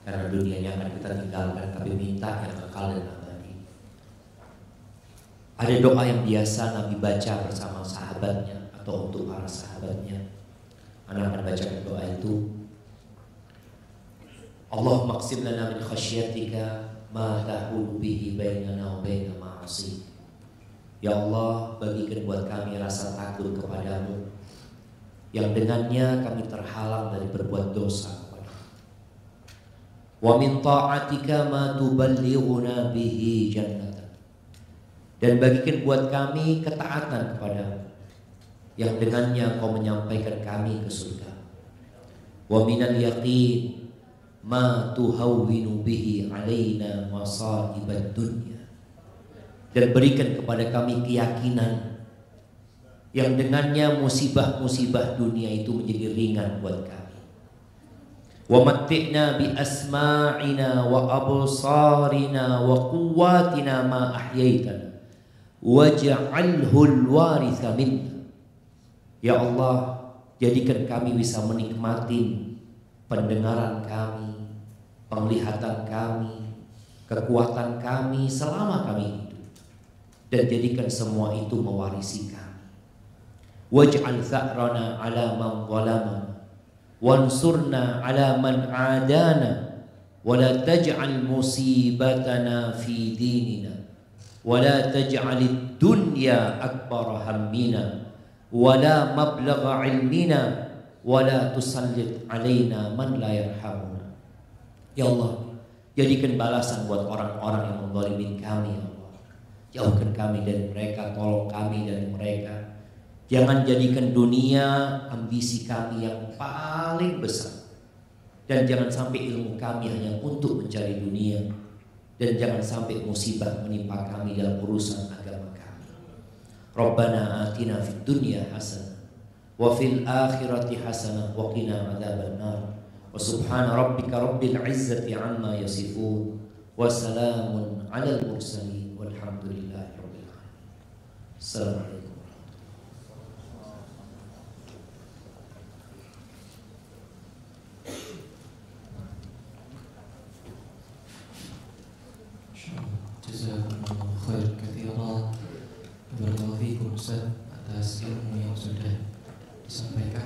karena dunianya akan kita tinggalkan, tapi minta yang kekal dan abadi. Ada doa yang biasa Nabi baca bersama sahabatnya atau untuk para sahabatnya. Anda akan baca doa itu. Allahumma qsim lana min khasyatika ma tahulu bihi bainana wa baina ma'asi. Ya Allah, bagikan buat kami rasa takut kepadamu yang dengannya kami terhalang dari berbuat dosa kepada-Mu. Wa min ta'atika ma tuballighuna bihi jannatan. Dan bagikan buat kami ketaatan kepada-Mu yang dengannya Kau menyampaikan kami ke surga. Wa minal yaqin ma tuhawwinu bihi alaina masa'ibad dunya. Dan berikan kepada kami keyakinan yang dengannya musibah-musibah dunia itu menjadi ringan buat kami. Wa matti'na bi asma'ina wa absarina wa quwwatina ma ahyaitana waj'alhu al-waritha minna. Ya Allah, jadikan kami bisa menikmati pendengaran kami, penglihatan kami, kekuatan kami selama kami hidup, dan jadikan semua itu mewarisi kami. Waj'al tha'rana ala man zalamana wansurna ala man adana wa la taj'al musibatana fi dinina wa la taj'alid dunya akbar hammina wa la mablagha ilmina wa la tusallit alaina man la yarhamuna. Ya Allah, jadikan balasan buat orang-orang yang menzalimi kami, ya Allah. Jauhkan kami dari mereka, tolong kami dari mereka. Jangan jadikan dunia ambisi kami yang paling besar, dan jangan sampai ilmu kami hanya untuk mencari dunia, dan jangan sampai musibah menimpa kami dalam urusan agama kami. Rabbana atina fid dunya hasanah wa fil akhirati hasanah wa qina adzabannar. Wa subhana rabbika rabbil izzati amma yasifun wa salamun alal mursalin walhamdulillahi rabbil alamin. Assalamualaikum. Jazakumullah khair katsiran. Barakallahu fiikum Ustaz atas ilmu yang sudah disampaikan.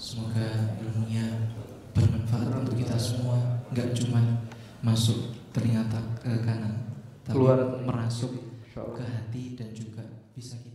Semoga ilmunya bermanfaat untuk kita semua, enggak cuma masuk telinga ke kanan, tapi merasuk ke hati dan juga bisa kita